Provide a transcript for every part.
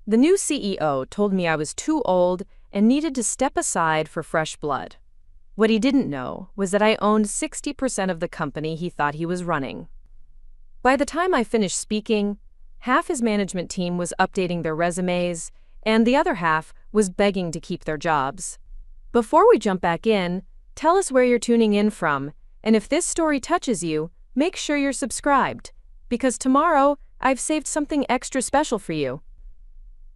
The new CEO told me I was too old and needed to step aside for fresh blood. What he didn't know was that I owned 60% of the company he thought he was running. By the time I finished speaking, half his management team was updating their resumes, and the other half was begging to keep their jobs. Before we jump back in, tell us where you're tuning in from, and if this story touches you, make sure you're subscribed, because tomorrow I've saved something extra special for you.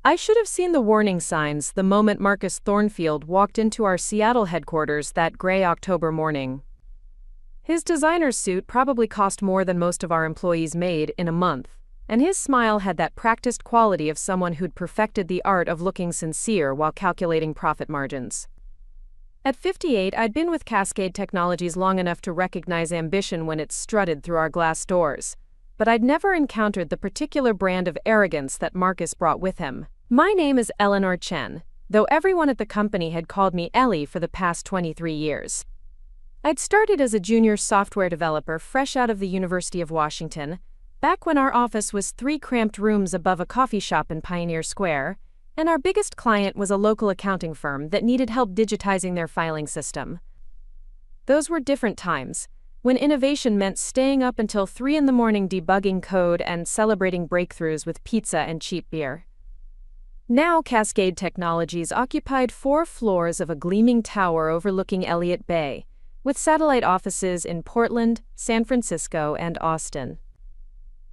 I should have seen the warning signs the moment Marcus Thornfield walked into our Seattle headquarters that gray October morning. His designer suit probably cost more than most of our employees made in a month, and his smile had that practiced quality of someone who'd perfected the art of looking sincere while calculating profit margins. At 58, I'd been with Cascade Technologies long enough to recognize ambition when it strutted through our glass doors, but I'd never encountered the particular brand of arrogance that Marcus brought with him. My name is Eleanor Chen, though everyone at the company had called me Ellie for the past 23 years. I'd started as a junior software developer fresh out of the University of Washington, back when our office was 3 cramped rooms above a coffee shop in Pioneer Square, and our biggest client was a local accounting firm that needed help digitizing their filing system. Those were different times, when innovation meant staying up until 3 in the morning debugging code and celebrating breakthroughs with pizza and cheap beer. Now Cascade Technologies occupied 4 floors of a gleaming tower overlooking Elliott Bay, with satellite offices in Portland, San Francisco, and Austin.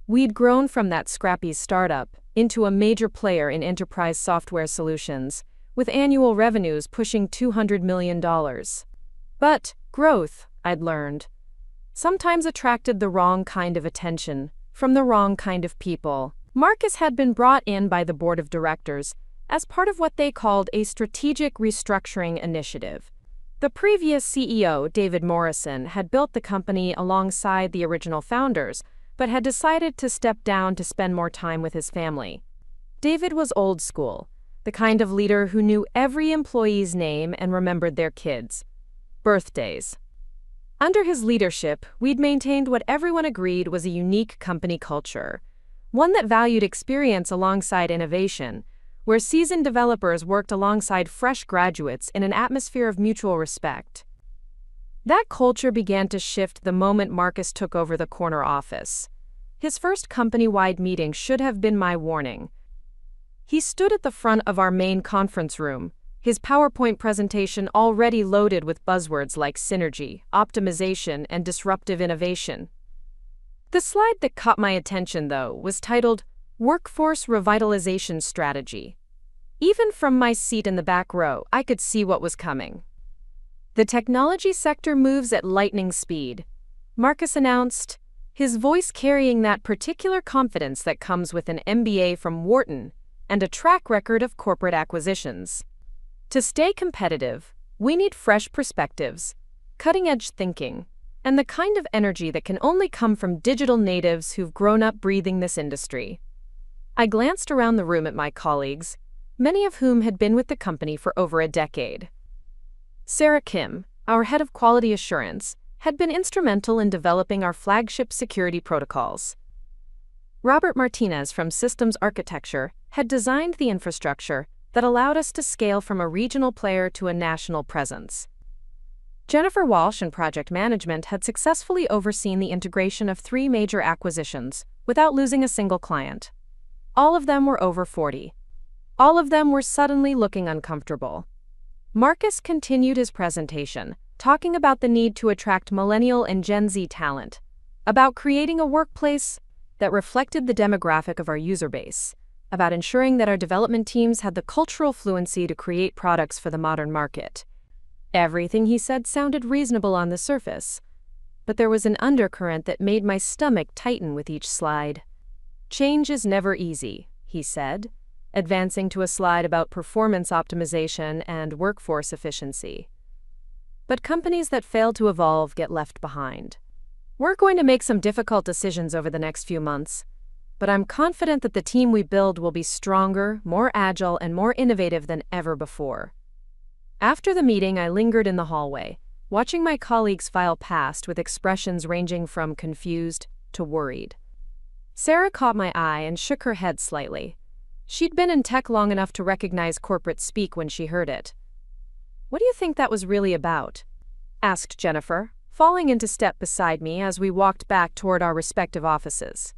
We'd grown from that scrappy startup into a major player in enterprise software solutions, with annual revenues pushing $200 million. But growth, I'd learned, sometimes attracted the wrong kind of attention from the wrong kind of people. Marcus had been brought in by the board of directors as part of what they called a strategic restructuring initiative. The previous CEO, David Morrison, had built the company alongside the original founders, but had decided to step down to spend more time with his family. David was old school, the kind of leader who knew every employee's name and remembered their kids' birthdays. Under his leadership, we'd maintained what everyone agreed was a unique company culture, one that valued experience alongside innovation, where seasoned developers worked alongside fresh graduates in an atmosphere of mutual respect. That culture began to shift the moment Marcus took over the corner office. His first company-wide meeting should have been my warning. He stood at the front of our main conference room, his PowerPoint presentation already loaded with buzzwords like synergy, optimization, and disruptive innovation. The slide that caught my attention, though, was titled Workforce Revitalization Strategy. Even from my seat in the back row, I could see what was coming. The technology sector moves at lightning speed, Marcus announced, his voice carrying that particular confidence that comes with an MBA from Wharton and a track record of corporate acquisitions. To stay competitive, we need fresh perspectives, cutting-edge thinking, and the kind of energy that can only come from digital natives who've grown up breathing this industry. I glanced around the room at my colleagues, many of whom had been with the company for over a decade. Sarah Kim, our head of quality assurance, had been instrumental in developing our flagship security protocols. Robert Martinez from Systems Architecture had designed the infrastructure that allowed us to scale from a regional player to a national presence. Jennifer Walsh in project management had successfully overseen the integration of 3 major acquisitions without losing a single client. All of them were over 40. All of them were suddenly looking uncomfortable. Marcus continued his presentation, talking about the need to attract millennial and Gen Z talent, about creating a workplace that reflected the demographic of our user base, about ensuring that our development teams had the cultural fluency to create products for the modern market. Everything he said sounded reasonable on the surface, but there was an undercurrent that made my stomach tighten with each slide. Change is never easy, he said, advancing to a slide about performance optimization and workforce efficiency. But companies that fail to evolve get left behind. We're going to make some difficult decisions over the next few months, but I'm confident that the team we build will be stronger, more agile, and more innovative than ever before. After the meeting, I lingered in the hallway, watching my colleagues file past with expressions ranging from confused to worried. Sarah caught my eye and shook her head slightly. She'd been in tech long enough to recognize corporate speak when she heard it. "What do you think that was really about?" asked Jennifer, falling into step beside me as we walked back toward our respective offices.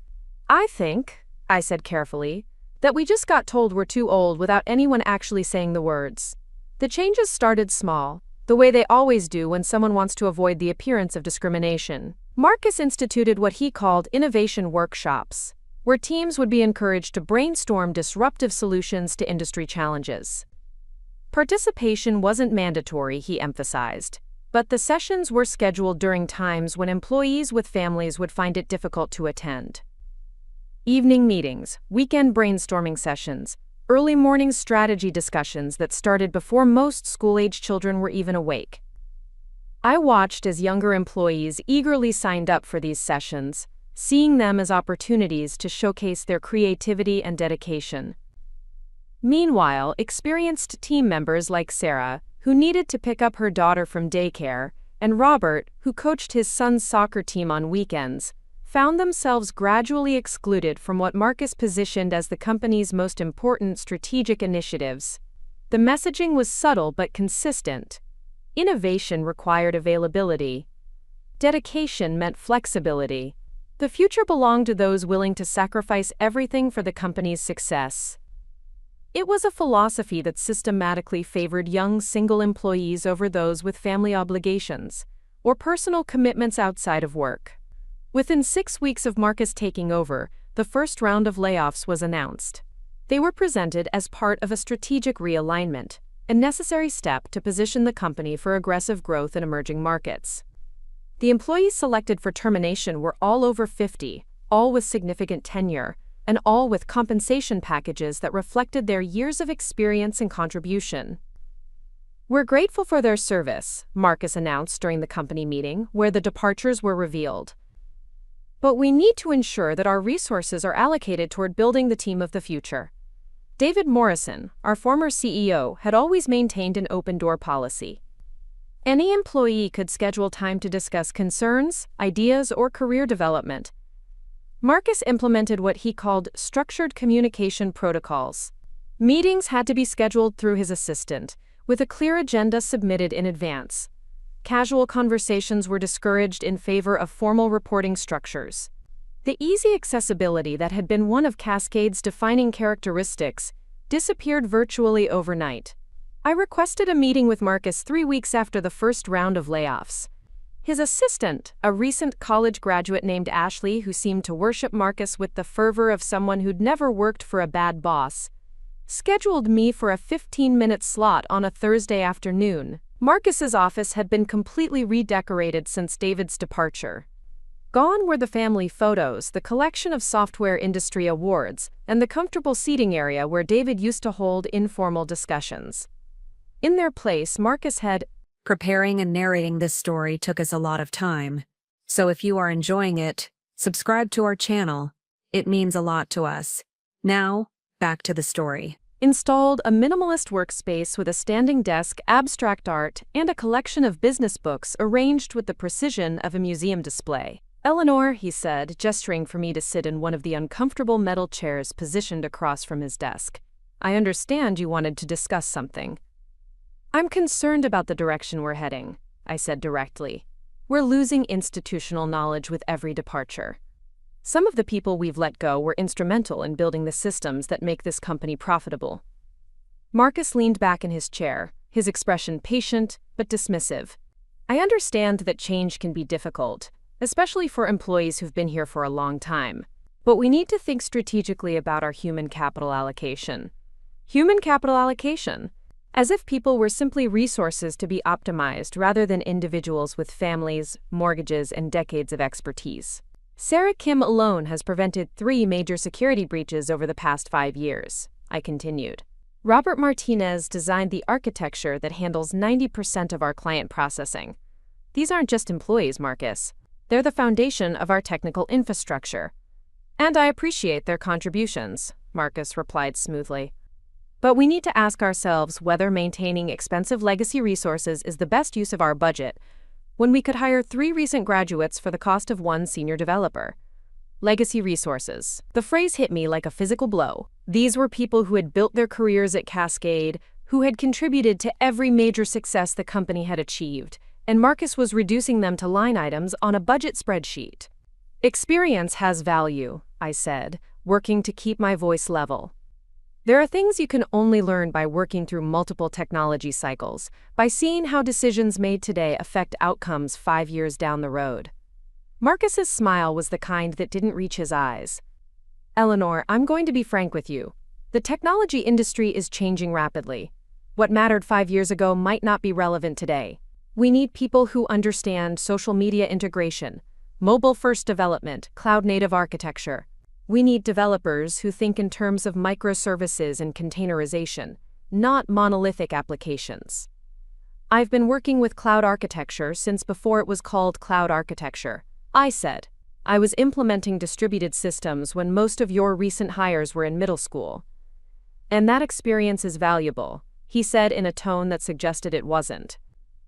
"I think," I said carefully, "that we just got told we're too old without anyone actually saying the words. The changes started small, the way they always do when someone wants to avoid the appearance of discrimination. Marcus instituted what he called innovation workshops, where teams would be encouraged to brainstorm disruptive solutions to industry challenges. Participation wasn't mandatory, he emphasized, but the sessions were scheduled during times when employees with families would find it difficult to attend. Evening meetings, weekend brainstorming sessions, early morning strategy discussions that started before most school-age children were even awake. I watched as younger employees eagerly signed up for these sessions, seeing them as opportunities to showcase their creativity and dedication. Meanwhile, experienced team members like Sarah, who needed to pick up her daughter from daycare, and Robert, who coached his son's soccer team on weekends, found themselves gradually excluded from what Marcus positioned as the company's most important strategic initiatives. The messaging was subtle but consistent. Innovation required availability. Dedication meant flexibility. The future belonged to those willing to sacrifice everything for the company's success. It was a philosophy that systematically favored young single employees over those with family obligations or personal commitments outside of work. Within 6 weeks of Marcus taking over, the first round of layoffs was announced. They were presented as part of a strategic realignment, a necessary step to position the company for aggressive growth in emerging markets. The employees selected for termination were all over 50, all with significant tenure, and all with compensation packages that reflected their years of experience and contribution. "We're grateful for their service," Marcus announced during the company meeting, where the departures were revealed. "But we need to ensure that our resources are allocated toward building the team of the future." David Morrison, our former CEO, had always maintained an open-door policy. Any employee could schedule time to discuss concerns, ideas, or career development. Marcus implemented what he called structured communication protocols. Meetings had to be scheduled through his assistant, with a clear agenda submitted in advance. Casual conversations were discouraged in favor of formal reporting structures. The easy accessibility that had been one of Cascade's defining characteristics disappeared virtually overnight. I requested a meeting with Marcus 3 weeks after the first round of layoffs. His assistant, a recent college graduate named Ashley who seemed to worship Marcus with the fervor of someone who'd never worked for a bad boss, scheduled me for a 15-minute slot on a Thursday afternoon. Marcus's office had been completely redecorated since David's departure. Gone were the family photos, the collection of software industry awards, and the comfortable seating area where David used to hold informal discussions. In their place, Marcus had Preparing and narrating this story took us a lot of time, so if you are enjoying it, subscribe to our channel. It means a lot to us. Now, back to the story. Installed a minimalist workspace with a standing desk, abstract art, and a collection of business books arranged with the precision of a museum display. "Eleanor," he said, gesturing for me to sit in one of the uncomfortable metal chairs positioned across from his desk. "I understand you wanted to discuss something." "I'm concerned about the direction we're heading," I said directly. "We're losing institutional knowledge with every departure. Some of the people we've let go were instrumental in building the systems that make this company profitable." Marcus leaned back in his chair, his expression patient but dismissive. "I understand that change can be difficult, especially for employees who've been here for a long time. But we need to think strategically about our human capital allocation." Human capital allocation? As if people were simply resources to be optimized rather than individuals with families, mortgages, and decades of expertise. "Sarah Kim alone has prevented 3 major security breaches over the past 5 years, I continued. "Robert Martinez designed the architecture that handles 90% of our client processing. These aren't just employees, Marcus. They're the foundation of our technical infrastructure." "And I appreciate their contributions," Marcus replied smoothly. "But we need to ask ourselves whether maintaining expensive legacy resources is the best use of our budget when we could hire 3 recent graduates for the cost of 1 senior developer. legacy resources. The phrase hit me like a physical blow. These were people who had built their careers at Cascade, who had contributed to every major success the company had achieved, and Marcus was reducing them to line items on a budget spreadsheet. Experience has value, I said, working to keep my voice level. There are things you can only learn by working through multiple technology cycles, by seeing how decisions made today affect outcomes 5 years down the road. Marcus's smile was the kind that didn't reach his eyes. Eleanor, I'm going to be frank with you. The technology industry is changing rapidly. What mattered 5 years ago might not be relevant today. We need people who understand social media integration, mobile-first development, cloud-native architecture. We need developers who think in terms of microservices and containerization, not monolithic applications. I've been working with cloud architecture since before it was called cloud architecture, I said. I was implementing distributed systems when most of your recent hires were in middle school. And that experience is valuable, he said in a tone that suggested it wasn't.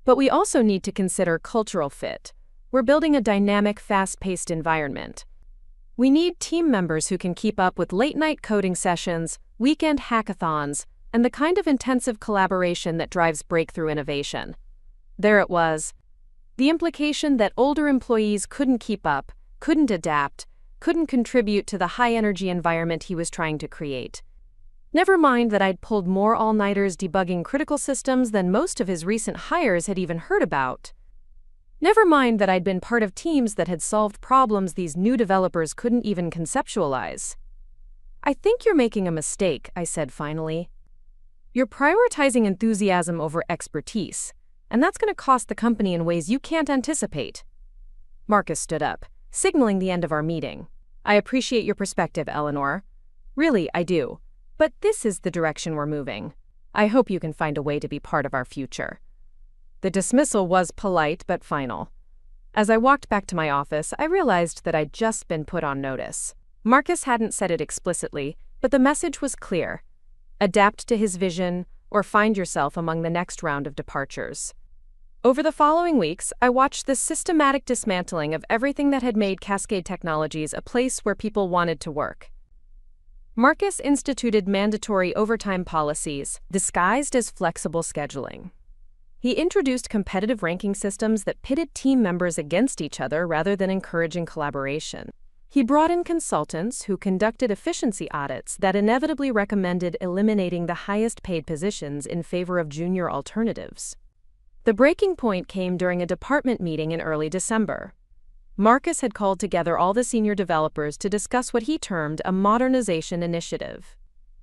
But we also need to consider cultural fit. We're building a dynamic, fast-paced environment. We need team members who can keep up with late-night coding sessions, weekend hackathons, and the kind of intensive collaboration that drives breakthrough innovation. There it was. The implication that older employees couldn't keep up, couldn't adapt, couldn't contribute to the high-energy environment he was trying to create. Never mind that I'd pulled more all-nighters debugging critical systems than most of his recent hires had even heard about. Never mind that I'd been part of teams that had solved problems these new developers couldn't even conceptualize. I think you're making a mistake, I said finally. You're prioritizing enthusiasm over expertise, and that's going to cost the company in ways you can't anticipate. Marcus stood up, signaling the end of our meeting. I appreciate your perspective, Eleanor. Really, I do. But this is the direction we're moving. I hope you can find a way to be part of our future. The dismissal was polite but final. As I walked back to my office, I realized that I'd just been put on notice. Marcus hadn't said it explicitly, but the message was clear. Adapt to his vision, or find yourself among the next round of departures. Over the following weeks, I watched the systematic dismantling of everything that had made Cascade Technologies a place where people wanted to work. Marcus instituted mandatory overtime policies, disguised as flexible scheduling. He introduced competitive ranking systems that pitted team members against each other rather than encouraging collaboration. He brought in consultants who conducted efficiency audits that inevitably recommended eliminating the highest-paid positions in favor of junior alternatives. The breaking point came during a department meeting in early December. Marcus had called together all the senior developers to discuss what he termed a modernization initiative.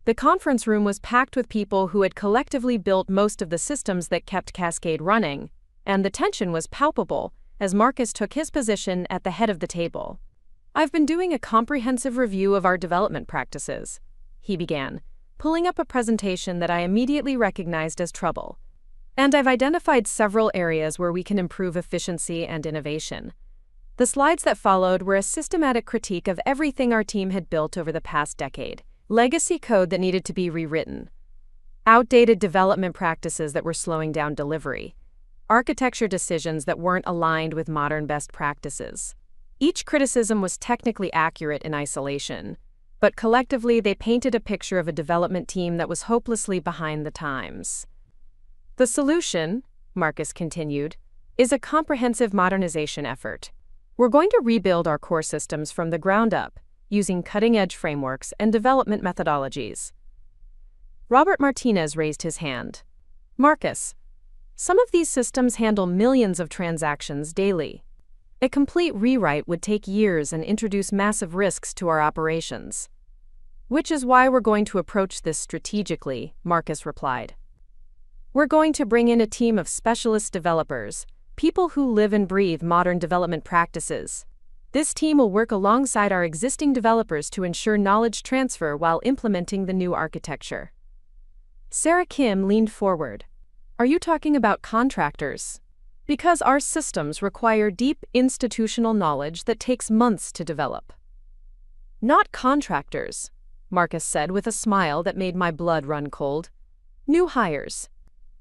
The conference room was packed with people who had collectively built most of the systems that kept Cascade running, and the tension was palpable as Marcus took his position at the head of the table. I've been doing a comprehensive review of our development practices, he began, pulling up a presentation that I immediately recognized as trouble. And I've identified several areas where we can improve efficiency and innovation. The slides that followed were a systematic critique of everything our team had built over the past decade. Legacy code that needed to be rewritten, outdated development practices that were slowing down delivery, architecture decisions that weren't aligned with modern best practices. Each criticism was technically accurate in isolation, but collectively they painted a picture of a development team that was hopelessly behind the times. The solution, Marcus continued, is a comprehensive modernization effort. We're going to rebuild our core systems from the ground up, using cutting-edge frameworks and development methodologies. Robert Martinez raised his hand. Marcus, some of these systems handle millions of transactions daily. A complete rewrite would take years and introduce massive risks to our operations. Which is why we're going to approach this strategically, Marcus replied. We're going to bring in a team of specialist developers, people who live and breathe modern development practices. This team will work alongside our existing developers to ensure knowledge transfer while implementing the new architecture. Sarah Kim leaned forward. Are you talking about contractors? Because our systems require deep institutional knowledge that takes months to develop. Not contractors, Marcus said with a smile that made my blood run cold. New hires.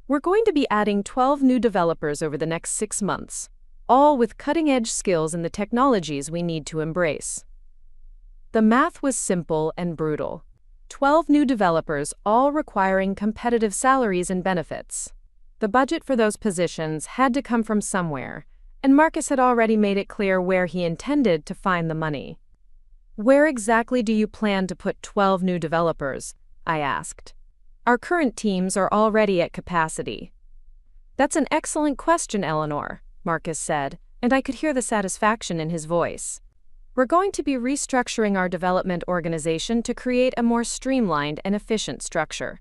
We're going to be adding 12 new developers over the next 6 months. All with cutting-edge skills in the technologies we need to embrace. The math was simple and brutal. 12 new developers, all requiring competitive salaries and benefits. The budget for those positions had to come from somewhere, and Marcus had already made it clear where he intended to find the money. "Where exactly do you plan to put 12 new developers?" I asked. "Our current teams are already at capacity." "That's an excellent question, Eleanor," Marcus said, and I could hear the satisfaction in his voice. "We're going to be restructuring our development organization to create a more streamlined and efficient structure."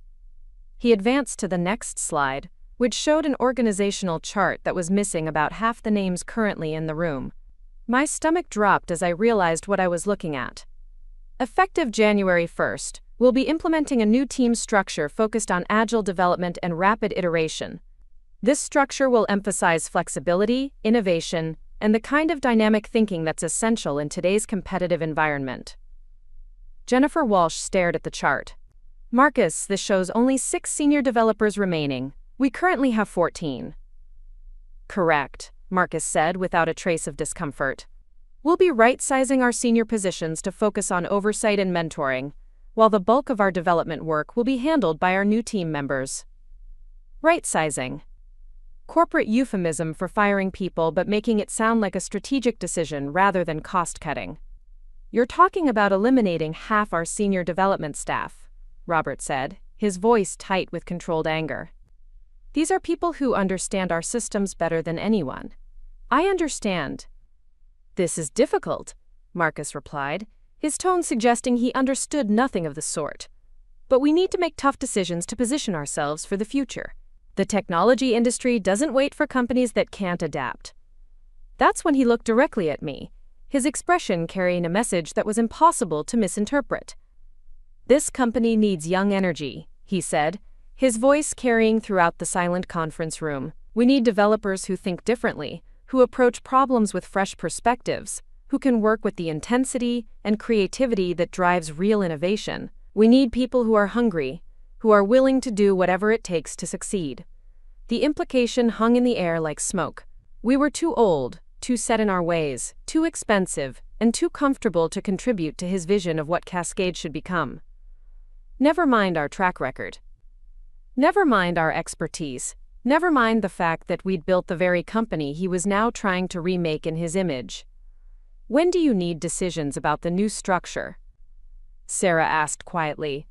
He advanced to the next slide, which showed an organizational chart that was missing about half the names currently in the room. My stomach dropped as I realized what I was looking at. Effective January 1st, we'll be implementing a new team structure focused on agile development and rapid iteration. This structure will emphasize flexibility, innovation, and the kind of dynamic thinking that's essential in today's competitive environment. Jennifer Walsh stared at the chart. "Marcus, this shows only 6 senior developers remaining. We currently have 14. "Correct," Marcus said without a trace of discomfort. "We'll be right-sizing our senior positions to focus on oversight and mentoring, while the bulk of our development work will be handled by our new team members." Right-sizing. Corporate euphemism for firing people but making it sound like a strategic decision rather than cost-cutting. "You're talking about eliminating half our senior development staff," Robert said, his voice tight with controlled anger. "These are people who understand our systems better than anyone." "I understand." "This is difficult," Marcus replied, his tone suggesting he understood nothing of the sort. "But we need to make tough decisions to position ourselves for the future. The technology industry doesn't wait for companies that can't adapt." That's when he looked directly at me, his expression carrying a message that was impossible to misinterpret. "This company needs young energy," he said, his voice carrying throughout the silent conference room. "We need developers who think differently, who approach problems with fresh perspectives, who can work with the intensity and creativity that drives real innovation. We need people who are hungry, who are willing to do whatever it takes to succeed." The implication hung in the air like smoke. We were too old, too set in our ways, too expensive, and too comfortable to contribute to his vision of what Cascade should become. Never mind our track record. Never mind our expertise. Never mind the fact that we'd built the very company he was now trying to remake in his image. "When do you need decisions about the new structure?" Sarah asked quietly.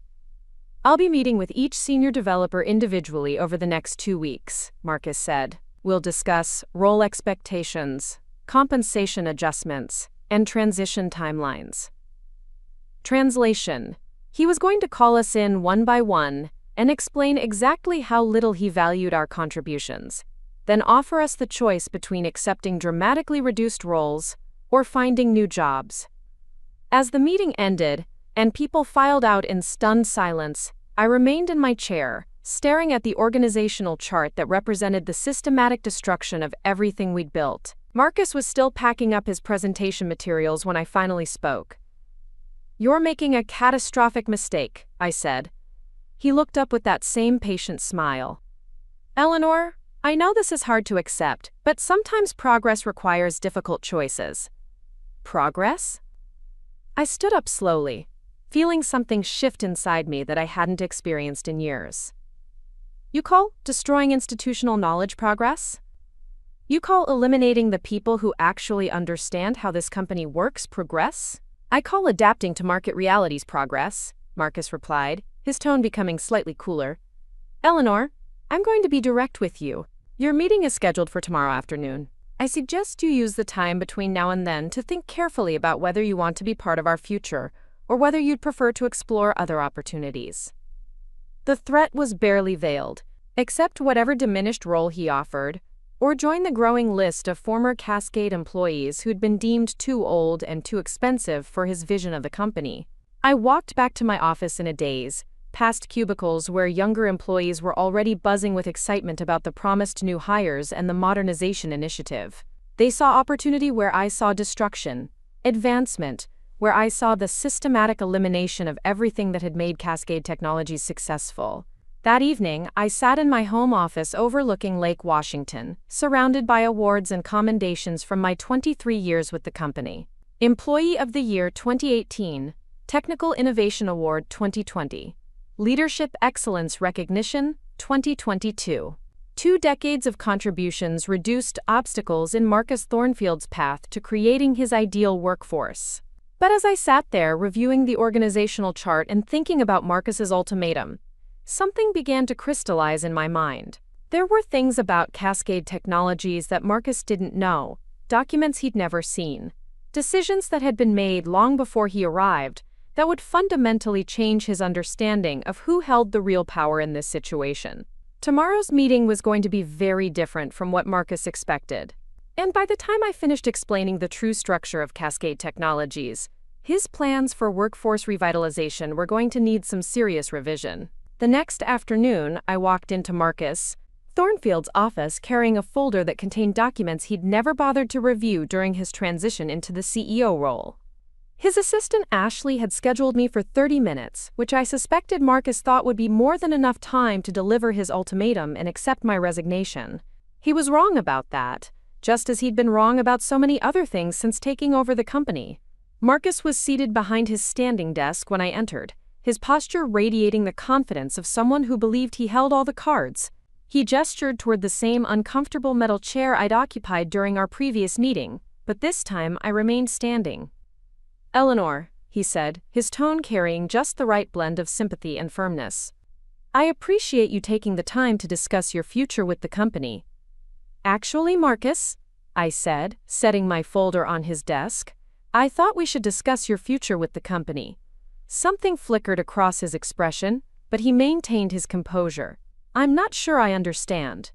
"I'll be meeting with each senior developer individually over the next 2 weeks," Marcus said. "We'll discuss role expectations, compensation adjustments, and transition timelines." Translation. He was going to call us in one by one and explain exactly how little he valued our contributions, then offer us the choice between accepting dramatically reduced roles or finding new jobs. As the meeting ended and people filed out in stunned silence, I remained in my chair, staring at the organizational chart that represented the systematic destruction of everything we'd built. Marcus was still packing up his presentation materials when I finally spoke. "You're making a catastrophic mistake," I said. He looked up with that same patient smile. "Eleanor, I know this is hard to accept, but sometimes progress requires difficult choices." "Progress?" I stood up slowly, feeling something shift inside me that I hadn't experienced in years. "You call destroying institutional knowledge progress? You call eliminating the people who actually understand how this company works progress?" "I call adapting to market realities progress," Marcus replied, his tone becoming slightly cooler. "Eleanor, I'm going to be direct with you. Your meeting is scheduled for tomorrow afternoon. I suggest you use the time between now and then to think carefully about whether you want to be part of our future or whether you'd prefer to explore other opportunities." The threat was barely veiled. Accept whatever diminished role he offered, or join the growing list of former Cascade employees who'd been deemed too old and too expensive for his vision of the company. I walked back to my office in a daze, past cubicles where younger employees were already buzzing with excitement about the promised new hires and the modernization initiative. They saw opportunity where I saw destruction, advancement where I saw the systematic elimination of everything that had made Cascade Technologies successful. That evening, I sat in my home office overlooking Lake Washington, surrounded by awards and commendations from my 23 years with the company. Employee of the Year 2018, Technical Innovation Award 2020, Leadership Excellence Recognition 2022. 2 decades of contributions reduced obstacles in Marcus Thornfield's path to creating his ideal workforce. But as I sat there reviewing the organizational chart and thinking about Marcus's ultimatum, something began to crystallize in my mind. There were things about Cascade Technologies that Marcus didn't know, documents he'd never seen, decisions that had been made long before he arrived that would fundamentally change his understanding of who held the real power in this situation. Tomorrow's meeting was going to be very different from what Marcus expected. And by the time I finished explaining the true structure of Cascade Technologies, his plans for workforce revitalization were going to need some serious revision. The next afternoon, I walked into Marcus Thornfield's office carrying a folder that contained documents he'd never bothered to review during his transition into the CEO role. His assistant Ashley had scheduled me for 30 minutes, which I suspected Marcus thought would be more than enough time to deliver his ultimatum and accept my resignation. He was wrong about that, just as he'd been wrong about so many other things since taking over the company. Marcus was seated behind his standing desk when I entered, his posture radiating the confidence of someone who believed he held all the cards. He gestured toward the same uncomfortable metal chair I'd occupied during our previous meeting, but this time I remained standing. "Eleanor," he said, his tone carrying just the right blend of sympathy and firmness. "I appreciate you taking the time to discuss your future with the company." "Actually, Marcus," I said, setting my folder on his desk, "I thought we should discuss your future with the company." Something flickered across his expression, but he maintained his composure. "I'm not sure I understand."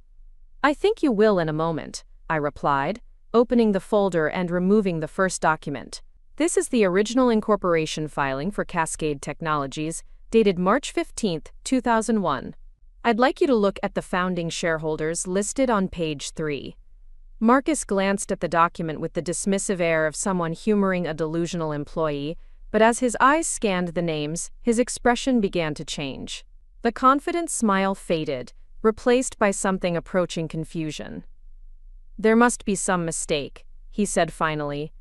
"I think you will in a moment," I replied, opening the folder and removing the first document. This is the original incorporation filing for Cascade Technologies, dated March 15, 2001. I'd like you to look at the founding shareholders listed on page 3. Marcus glanced at the document with the dismissive air of someone humoring a delusional employee, but as his eyes scanned the names, his expression began to change. The confident smile faded, replaced by something approaching confusion. "There must be some mistake," he said finally.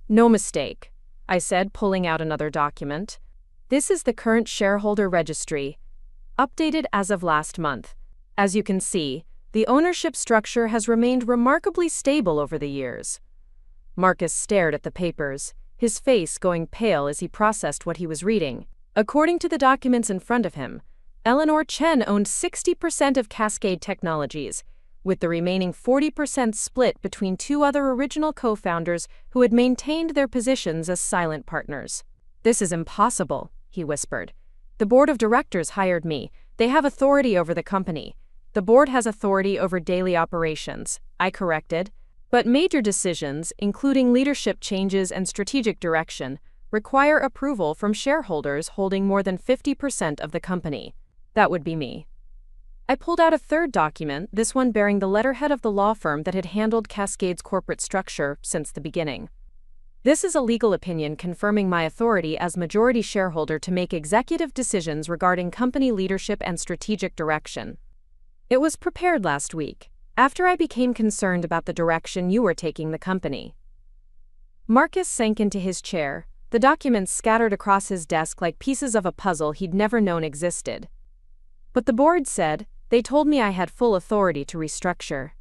"No mistake," I said, pulling out another document. "This is the current shareholder registry, updated as of last month. As you can see, the ownership structure has remained remarkably stable over the years." Marcus stared at the papers, his face going pale as he processed what he was reading. According to the documents in front of him, Eleanor Chen owned 60% of Cascade Technologies, with the remaining 40% split between 2 other original co-founders who had maintained their positions as silent partners. "This is impossible," he whispered. "The board of directors hired me. They have authority over the company." "The board has authority over daily operations," I corrected. "But major decisions, including leadership changes and strategic direction, require approval from shareholders holding more than 50% of the company." That would be me. I pulled out a third document, this one bearing the letterhead of the law firm that had handled Cascade's corporate structure since the beginning. "This is a legal opinion confirming my authority as majority shareholder to make executive decisions regarding company leadership and strategic direction. It was prepared last week, after I became concerned about the direction you were taking the company." Marcus sank into his chair, the documents scattered across his desk like pieces of a puzzle he'd never known existed. "But the board said, they told me I had full authority to restructure."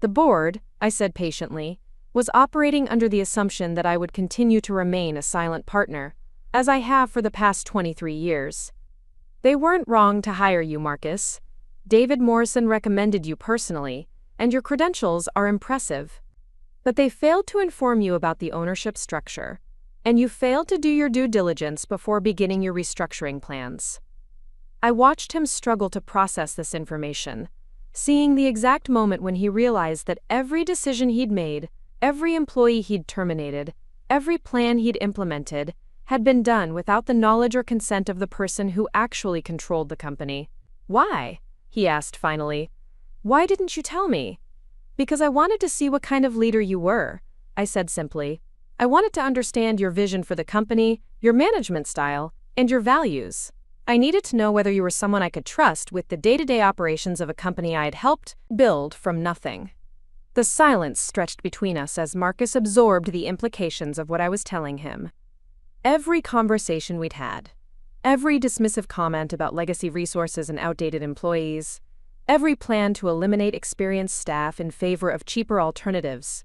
"The board," I said patiently, "was operating under the assumption that I would continue to remain a silent partner, as I have for the past 23 years. They weren't wrong to hire you, Marcus. David Morrison recommended you personally, and your credentials are impressive. But they failed to inform you about the ownership structure, and you failed to do your due diligence before beginning your restructuring plans." I watched him struggle to process this information, seeing the exact moment when he realized that every decision he'd made, every employee he'd terminated, every plan he'd implemented, had been done without the knowledge or consent of the person who actually controlled the company. "Why?" he asked finally. "Why didn't you tell me?" "Because I wanted to see what kind of leader you were," I said simply. "I wanted to understand your vision for the company, your management style, and your values. I needed to know whether you were someone I could trust with the day-to-day operations of a company I had helped build from nothing." The silence stretched between us as Marcus absorbed the implications of what I was telling him. Every conversation we'd had, every dismissive comment about legacy resources and outdated employees, every plan to eliminate experienced staff in favor of cheaper alternatives,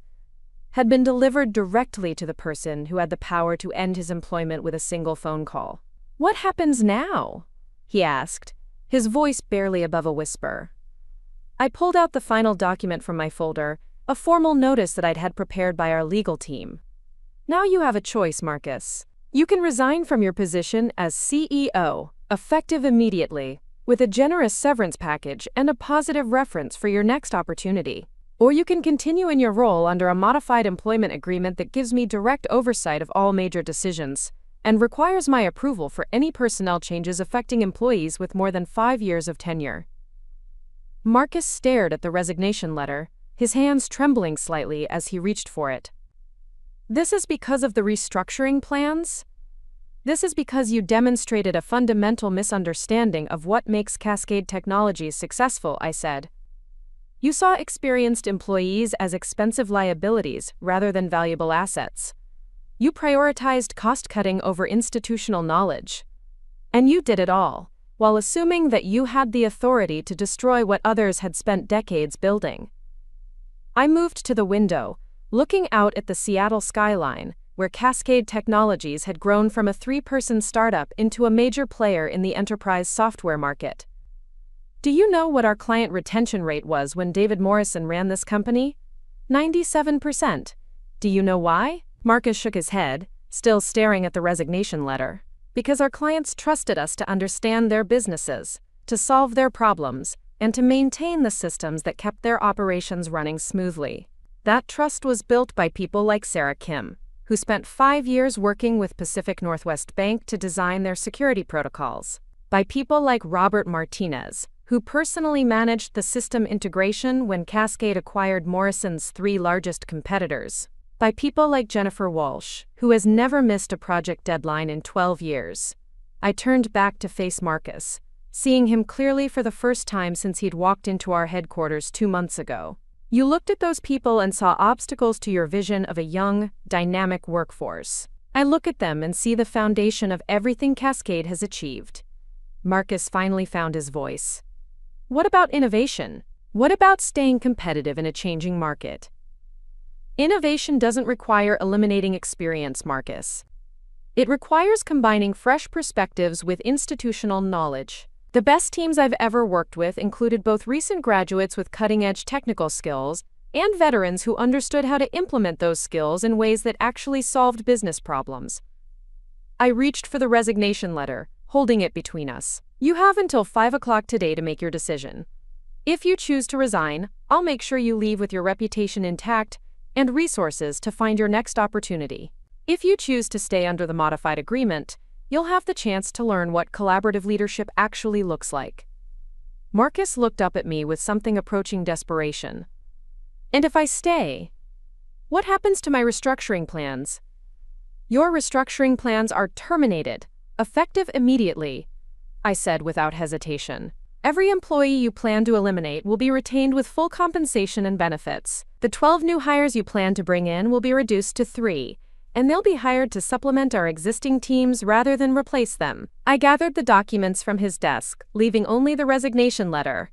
had been delivered directly to the person who had the power to end his employment with a single phone call. "What happens now?" he asked, his voice barely above a whisper. I pulled out the final document from my folder, a formal notice that I'd had prepared by our legal team. "Now you have a choice, Marcus. You can resign from your position as CEO, effective immediately, with a generous severance package and a positive reference for your next opportunity. Or you can continue in your role under a modified employment agreement that gives me direct oversight of all major decisions and requires my approval for any personnel changes affecting employees with more than 5 years of tenure." Marcus stared at the resignation letter, his hands trembling slightly as he reached for it. "This is because of the restructuring plans? This is because you demonstrated a fundamental misunderstanding of what makes Cascade Technologies successful," I said. "You saw experienced employees as expensive liabilities rather than valuable assets. You prioritized cost-cutting over institutional knowledge. And you did it all, while assuming that you had the authority to destroy what others had spent decades building." I moved to the window, looking out at the Seattle skyline, where Cascade Technologies had grown from a 3-person startup into a major player in the enterprise software market. "Do you know what our client retention rate was when David Morrison ran this company? 97%. Do you know why?" Marcus shook his head, still staring at the resignation letter. "Because our clients trusted us to understand their businesses, to solve their problems, and to maintain the systems that kept their operations running smoothly. That trust was built by people like Sarah Kim, who spent 5 years working with Pacific Northwest Bank to design their security protocols. By people like Robert Martinez, who personally managed the system integration when Cascade acquired Morrison's 3 largest competitors. By people like Jennifer Walsh, who has never missed a project deadline in 12 years. I turned back to face Marcus, seeing him clearly for the first time since he'd walked into our headquarters 2 months ago. "You looked at those people and saw obstacles to your vision of a young, dynamic workforce. I look at them and see the foundation of everything Cascade has achieved." Marcus finally found his voice. "What about innovation? What about staying competitive in a changing market?" "Innovation doesn't require eliminating experience, Marcus. It requires combining fresh perspectives with institutional knowledge. The best teams I've ever worked with included both recent graduates with cutting-edge technical skills and veterans who understood how to implement those skills in ways that actually solved business problems." I reached for the resignation letter, holding it between us. "You have until 5 o'clock today to make your decision. If you choose to resign, I'll make sure you leave with your reputation intact and resources to find your next opportunity. If you choose to stay under the modified agreement, you'll have the chance to learn what collaborative leadership actually looks like." Marcus looked up at me with something approaching desperation. "And if I stay, what happens to my restructuring plans?" "Your restructuring plans are terminated, effective immediately," I said without hesitation. "Every employee you plan to eliminate will be retained with full compensation and benefits. The 12 new hires you plan to bring in will be reduced to 3, and they'll be hired to supplement our existing teams rather than replace them." I gathered the documents from his desk, leaving only the resignation letter.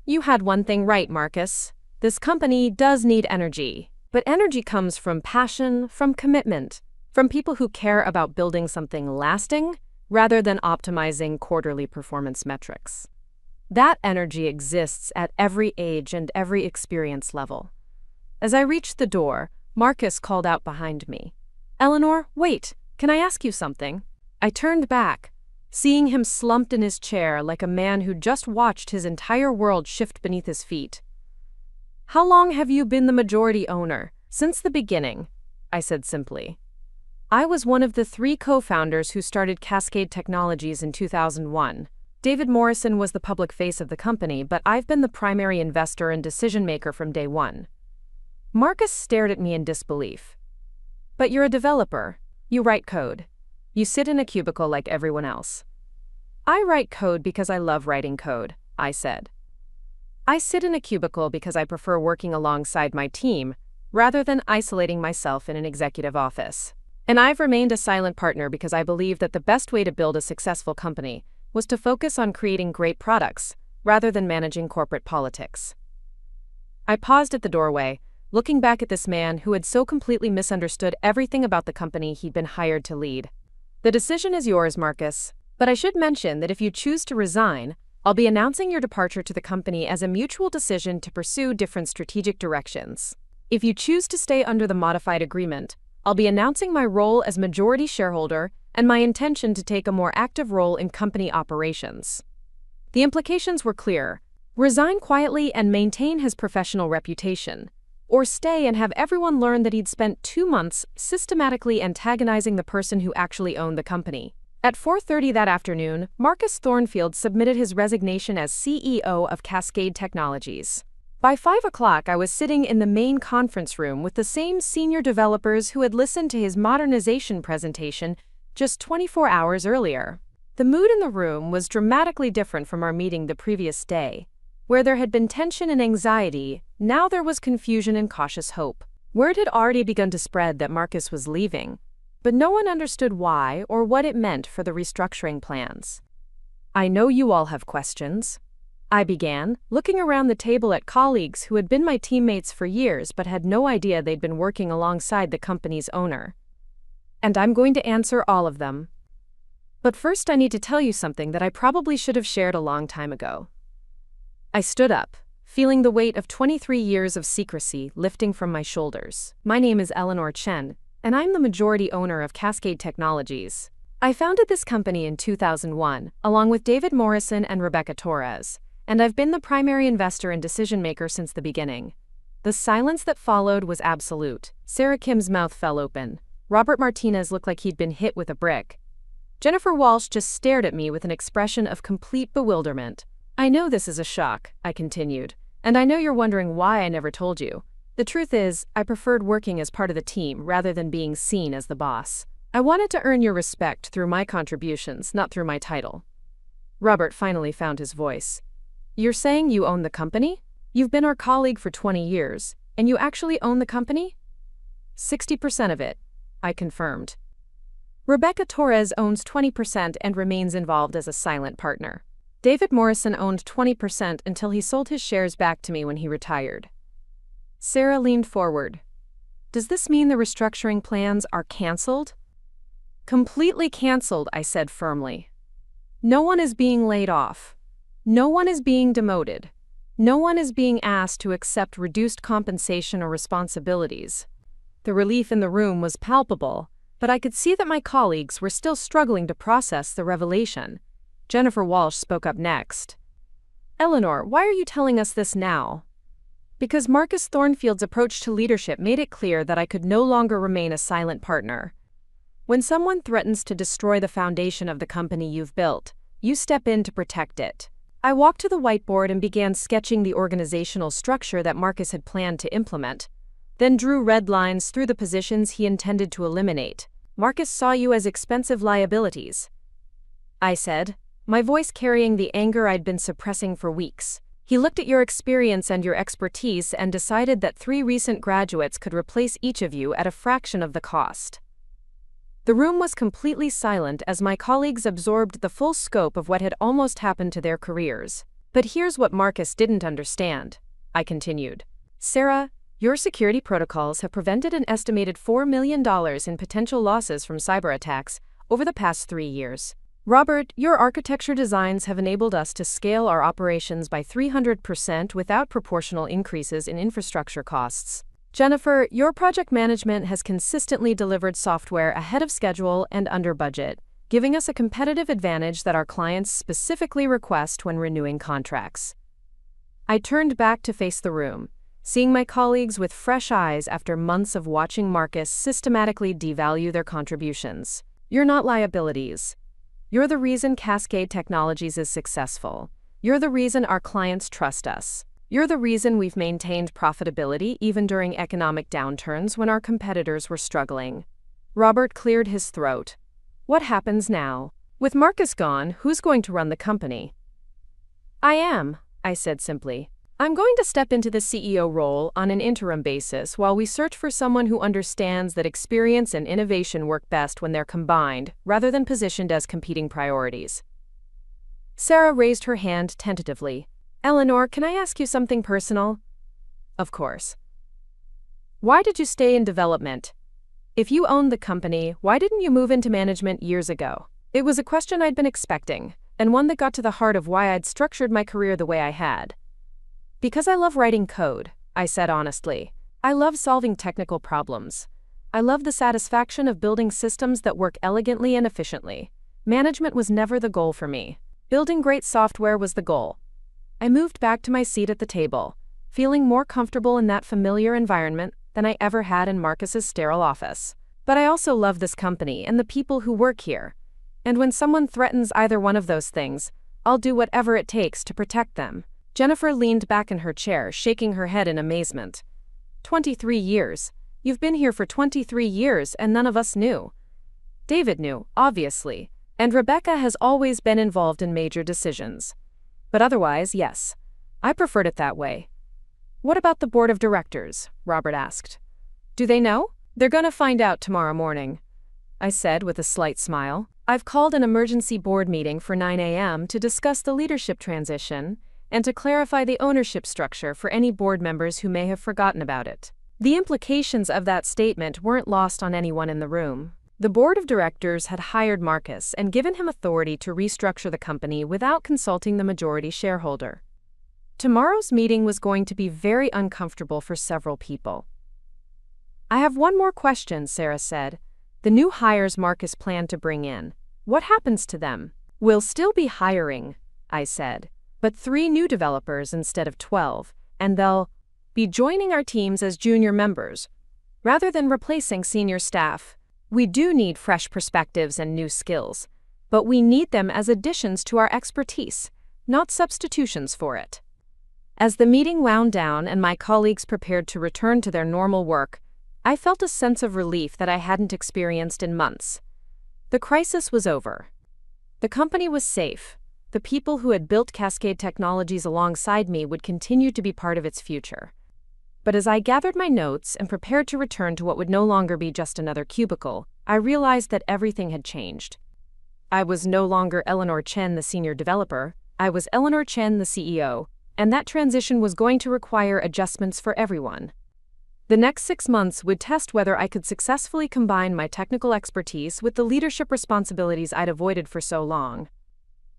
"You had one thing right, Marcus. This company does need energy. But energy comes from passion, from commitment, from people who care about building something lasting rather than optimizing quarterly performance metrics. That energy exists at every age and every experience level." As I reached the door, Marcus called out behind me. "Eleanor, wait, can I ask you something?" I turned back, seeing him slumped in his chair like a man who'd just watched his entire world shift beneath his feet. "How long have you been the majority owner?" "Since the beginning," I said simply. "I was one of the 3 co-founders who started Cascade Technologies in 2001. David Morrison was the public face of the company, but I've been the primary investor and decision-maker from day one." Marcus stared at me in disbelief. "But you're a developer. You write code. You sit in a cubicle like everyone else." "I write code because I love writing code," I said. I sit in a cubicle because I prefer working alongside my team, rather than isolating myself in an executive office. And I've remained a silent partner because I believe that the best way to build a successful company was to focus on creating great products, rather than managing corporate politics. I paused at the doorway, looking back at this man who had so completely misunderstood everything about the company he'd been hired to lead. The decision is yours, Marcus, but I should mention that if you choose to resign, I'll be announcing your departure to the company as a mutual decision to pursue different strategic directions. If you choose to stay under the modified agreement, I'll be announcing my role as majority shareholder and my intention to take a more active role in company operations. The implications were clear: resign quietly and maintain his professional reputation, or stay and have everyone learn that he'd spent 2 months systematically antagonizing the person who actually owned the company. At 4:30 that afternoon, Marcus Thornfield submitted his resignation as CEO of Cascade Technologies. By 5 o'clock, I was sitting in the main conference room with the same senior developers who had listened to his modernization presentation just 24 hours earlier. The mood in the room was dramatically different from our meeting the previous day. Where there had been tension and anxiety, now there was confusion and cautious hope. Word had already begun to spread that Marcus was leaving, but no one understood why or what it meant for the restructuring plans. I know you all have questions, I began, looking around the table at colleagues who had been my teammates for years but had no idea they'd been working alongside the company's owner. And I'm going to answer all of them. But first I need to tell you something that I probably should have shared a long time ago. I stood up, feeling the weight of 23 years of secrecy lifting from my shoulders. My name is Eleanor Chen, and I'm the majority owner of Cascade Technologies. I founded this company in 2001, along with David Morrison and Rebecca Torres, and I've been the primary investor and decision-maker since the beginning. The silence that followed was absolute. Sarah Kim's mouth fell open. Robert Martinez looked like he'd been hit with a brick. Jennifer Walsh just stared at me with an expression of complete bewilderment. I know this is a shock, I continued, and I know you're wondering why I never told you. The truth is, I preferred working as part of the team rather than being seen as the boss. I wanted to earn your respect through my contributions, not through my title. Robert finally found his voice. You're saying you own the company? You've been our colleague for 20 years, and you actually own the company? 60% of it, I confirmed. Rebecca Torres owns 20% and remains involved as a silent partner. David Morrison owned 20% until he sold his shares back to me when he retired. Sarah leaned forward. Does this mean the restructuring plans are canceled? Completely canceled, I said firmly. No one is being laid off. No one is being demoted. No one is being asked to accept reduced compensation or responsibilities. The relief in the room was palpable, but I could see that my colleagues were still struggling to process the revelation. Jennifer Walsh spoke up next. Eleanor, why are you telling us this now? Because Marcus Thornfield's approach to leadership made it clear that I could no longer remain a silent partner. When someone threatens to destroy the foundation of the company you've built, you step in to protect it. I walked to the whiteboard and began sketching the organizational structure that Marcus had planned to implement, then drew red lines through the positions he intended to eliminate. Marcus saw you as expensive liabilities, I said, my voice carrying the anger I'd been suppressing for weeks. He looked at your experience and your expertise and decided that 3 recent graduates could replace each of you at a fraction of the cost. The room was completely silent as my colleagues absorbed the full scope of what had almost happened to their careers. But here's what Marcus didn't understand, I continued. Sarah, your security protocols have prevented an estimated $4 million in potential losses from cyber attacks over the past 3 years. Robert, your architecture designs have enabled us to scale our operations by 300% without proportional increases in infrastructure costs. Jennifer, your project management has consistently delivered software ahead of schedule and under budget, giving us a competitive advantage that our clients specifically request when renewing contracts. I turned back to face the room, seeing my colleagues with fresh eyes after months of watching Marcus systematically devalue their contributions. You're not liabilities. You're the reason Cascade Technologies is successful. You're the reason our clients trust us. You're the reason we've maintained profitability even during economic downturns when our competitors were struggling. Robert cleared his throat. What happens now? With Marcus gone, who's going to run the company? I am, I said simply. I'm going to step into the CEO role on an interim basis while we search for someone who understands that experience and innovation work best when they're combined, rather than positioned as competing priorities. Sarah raised her hand tentatively. Eleanor, can I ask you something personal? Of course. Why did you stay in development? If you owned the company, why didn't you move into management years ago? It was a question I'd been expecting, and one that got to the heart of why I'd structured my career the way I had. Because I love writing code, I said honestly. I love solving technical problems. I love the satisfaction of building systems that work elegantly and efficiently. Management was never the goal for me. Building great software was the goal. I moved back to my seat at the table, feeling more comfortable in that familiar environment than I ever had in Marcus's sterile office. But I also love this company and the people who work here. And when someone threatens either one of those things, I'll do whatever it takes to protect them. Jennifer leaned back in her chair, shaking her head in amazement. 23 years. You've been here for 23 years and none of us knew. David knew, obviously, and Rebecca has always been involved in major decisions. But otherwise, yes. I preferred it that way. What about the board of directors? Robert asked. Do they know? They're gonna find out tomorrow morning, I said with a slight smile. I've called an emergency board meeting for 9 a.m. to discuss the leadership transition and to clarify the ownership structure for any board members who may have forgotten about it. The implications of that statement weren't lost on anyone in the room. The board of directors had hired Marcus and given him authority to restructure the company without consulting the majority shareholder. Tomorrow's meeting was going to be very uncomfortable for several people. I have one more question, Sarah said. The new hires Marcus planned to bring in. What happens to them? We'll still be hiring, I said, but 3 new developers instead of 12, and they'll be joining our teams as junior members, rather than replacing senior staff. We do need fresh perspectives and new skills, but we need them as additions to our expertise, not substitutions for it. As the meeting wound down and my colleagues prepared to return to their normal work, I felt a sense of relief that I hadn't experienced in months. The crisis was over. The company was safe. The people who had built Cascade Technologies alongside me would continue to be part of its future. But as I gathered my notes and prepared to return to what would no longer be just another cubicle, I realized that everything had changed. I was no longer Eleanor Chen, the senior developer. I was Eleanor Chen, the CEO, and that transition was going to require adjustments for everyone. The next 6 months would test whether I could successfully combine my technical expertise with the leadership responsibilities I'd avoided for so long.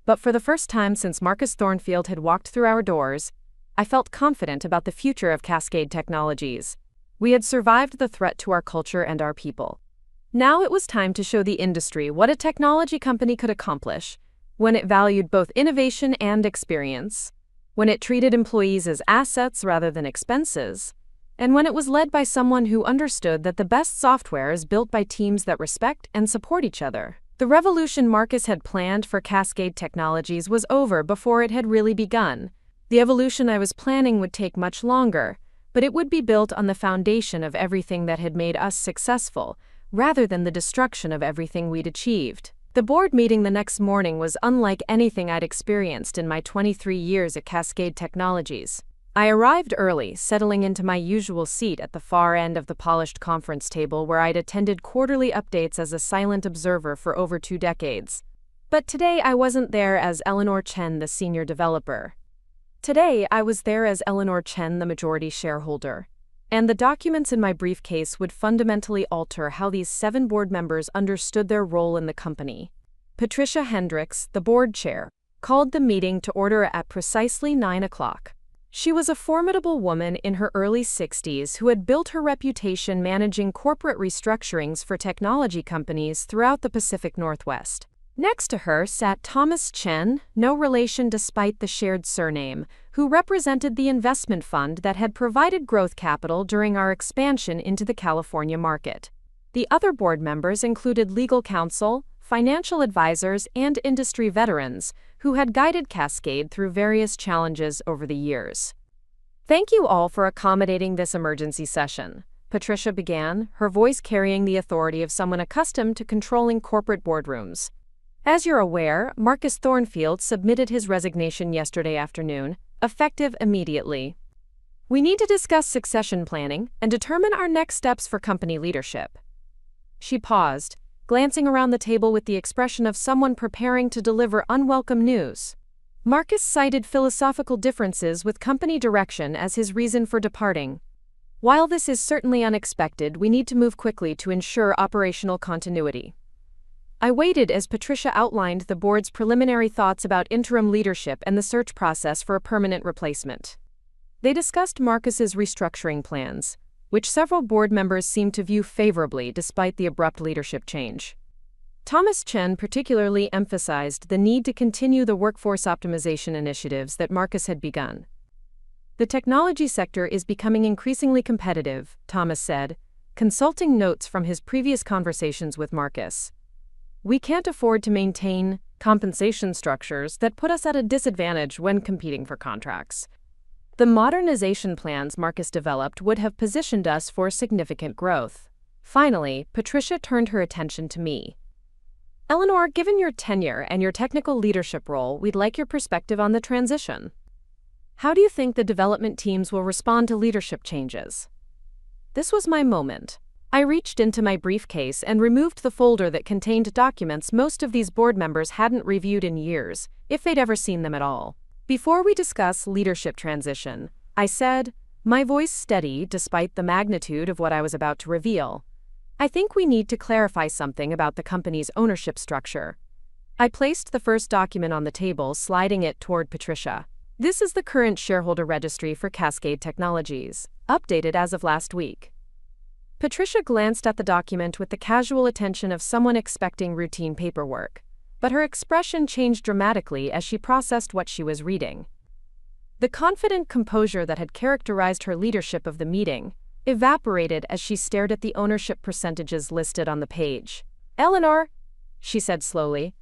But for the first time since Marcus Thornfield had walked through our doors, I felt confident about the future of Cascade Technologies. We had survived the threat to our culture and our people. Now it was time to show the industry what a technology company could accomplish when it valued both innovation and experience, when it treated employees as assets rather than expenses, and when it was led by someone who understood that the best software is built by teams that respect and support each other. The revolution Marcus had planned for Cascade Technologies was over before it had really begun. The evolution I was planning would take much longer, but it would be built on the foundation of everything that had made us successful, rather than the destruction of everything we'd achieved. The board meeting the next morning was unlike anything I'd experienced in my 23 years at Cascade Technologies. I arrived early, settling into my usual seat at the far end of the polished conference table where I'd attended quarterly updates as a silent observer for over 2 decades. But today I wasn't there as Eleanor Chen, the senior developer. Today I was there as Eleanor Chen, the majority shareholder. And the documents in my briefcase would fundamentally alter how these 7 board members understood their role in the company. Patricia Hendricks, the board chair, called the meeting to order at precisely 9 o'clock. She was a formidable woman in her early 60s who had built her reputation managing corporate restructurings for technology companies throughout the Pacific Northwest. Next to her sat Thomas Chen, no relation despite the shared surname, who represented the investment fund that had provided growth capital during our expansion into the California market. The other board members included legal counsel, financial advisors, and industry veterans who had guided Cascade through various challenges over the years. Thank you all for accommodating this emergency session, Patricia began, her voice carrying the authority of someone accustomed to controlling corporate boardrooms. As you're aware, Marcus Thornfield submitted his resignation yesterday afternoon, effective immediately. We need to discuss succession planning and determine our next steps for company leadership. She paused, glancing around the table with the expression of someone preparing to deliver unwelcome news. Marcus cited philosophical differences with company direction as his reason for departing. While this is certainly unexpected, we need to move quickly to ensure operational continuity. I waited as Patricia outlined the board's preliminary thoughts about interim leadership and the search process for a permanent replacement. They discussed Marcus's restructuring plans, which several board members seemed to view favorably despite the abrupt leadership change. Thomas Chen particularly emphasized the need to continue the workforce optimization initiatives that Marcus had begun. The technology sector is becoming increasingly competitive, Thomas said, consulting notes from his previous conversations with Marcus. We can't afford to maintain compensation structures that put us at a disadvantage when competing for contracts. The modernization plans Marcus developed would have positioned us for significant growth. Finally, Patricia turned her attention to me. Eleanor, given your tenure and your technical leadership role, we'd like your perspective on the transition. How do you think the development teams will respond to leadership changes? This was my moment. I reached into my briefcase and removed the folder that contained documents most of these board members hadn't reviewed in years, if they'd ever seen them at all. Before we discuss leadership transition, I said, my voice steady despite the magnitude of what I was about to reveal. I think we need to clarify something about the company's ownership structure. I placed the first document on the table, sliding it toward Patricia. This is the current shareholder registry for Cascade Technologies, updated as of last week. Patricia glanced at the document with the casual attention of someone expecting routine paperwork, but her expression changed dramatically as she processed what she was reading. The confident composure that had characterized her leadership of the meeting evaporated as she stared at the ownership percentages listed on the page. Eleanor, she said slowly,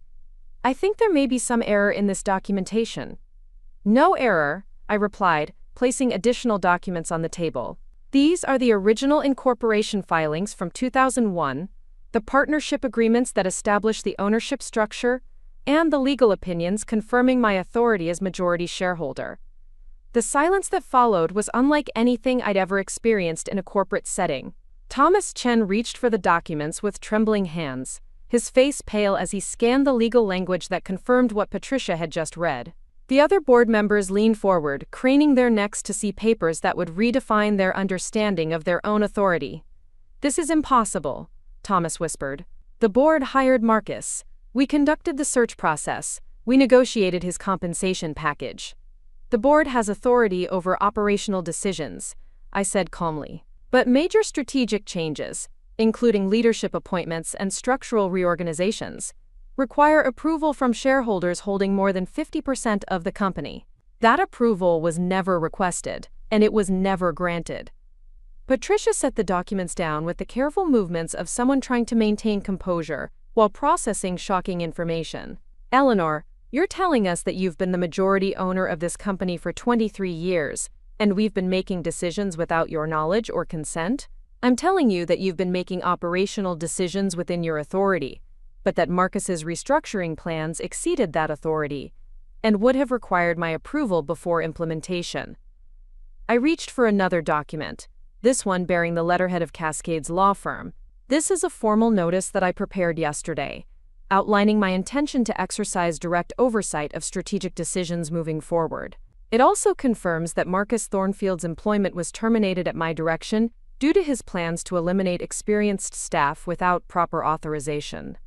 I think there may be some error in this documentation. No error, I replied, placing additional documents on the table. These are the original incorporation filings from 2001, the partnership agreements that establish the ownership structure, and the legal opinions confirming my authority as majority shareholder. The silence that followed was unlike anything I'd ever experienced in a corporate setting. Thomas Chen reached for the documents with trembling hands, his face pale as he scanned the legal language that confirmed what Patricia had just read. The other board members leaned forward, craning their necks to see papers that would redefine their understanding of their own authority. This is impossible, Thomas whispered. The board hired Marcus. We conducted the search process. We negotiated his compensation package. The board has authority over operational decisions, I said calmly. But major strategic changes, including leadership appointments and structural reorganizations, require approval from shareholders holding more than 50% of the company. That approval was never requested, and it was never granted. Patricia set the documents down with the careful movements of someone trying to maintain composure while processing shocking information. Eleanor, you're telling us that you've been the majority owner of this company for 23 years, and we've been making decisions without your knowledge or consent? I'm telling you that you've been making operational decisions within your authority, but that Marcus's restructuring plans exceeded that authority and would have required my approval before implementation. I reached for another document, this one bearing the letterhead of Cascade's law firm. This is a formal notice that I prepared yesterday, outlining my intention to exercise direct oversight of strategic decisions moving forward. It also confirms that Marcus Thornfield's employment was terminated at my direction due to his plans to eliminate experienced staff without proper authorization.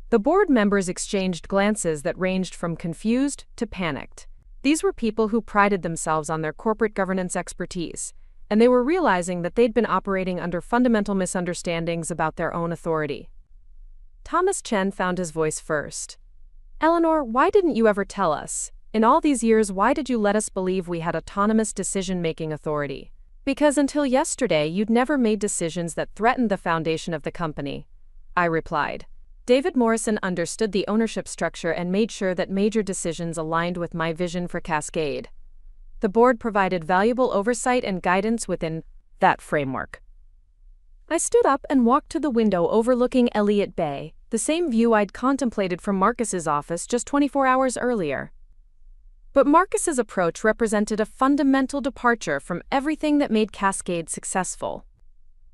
The board members exchanged glances that ranged from confused to panicked. These were people who prided themselves on their corporate governance expertise, and they were realizing that they'd been operating under fundamental misunderstandings about their own authority. Thomas Chen found his voice first. Eleanor, why didn't you ever tell us? In all these years, why did you let us believe we had autonomous decision-making authority? Because until yesterday, you'd never made decisions that threatened the foundation of the company, I replied. David Morrison understood the ownership structure and made sure that major decisions aligned with my vision for Cascade. The board provided valuable oversight and guidance within that framework. I stood up and walked to the window overlooking Elliott Bay, the same view I'd contemplated from Marcus's office just 24 hours earlier. But Marcus's approach represented a fundamental departure from everything that made Cascade successful.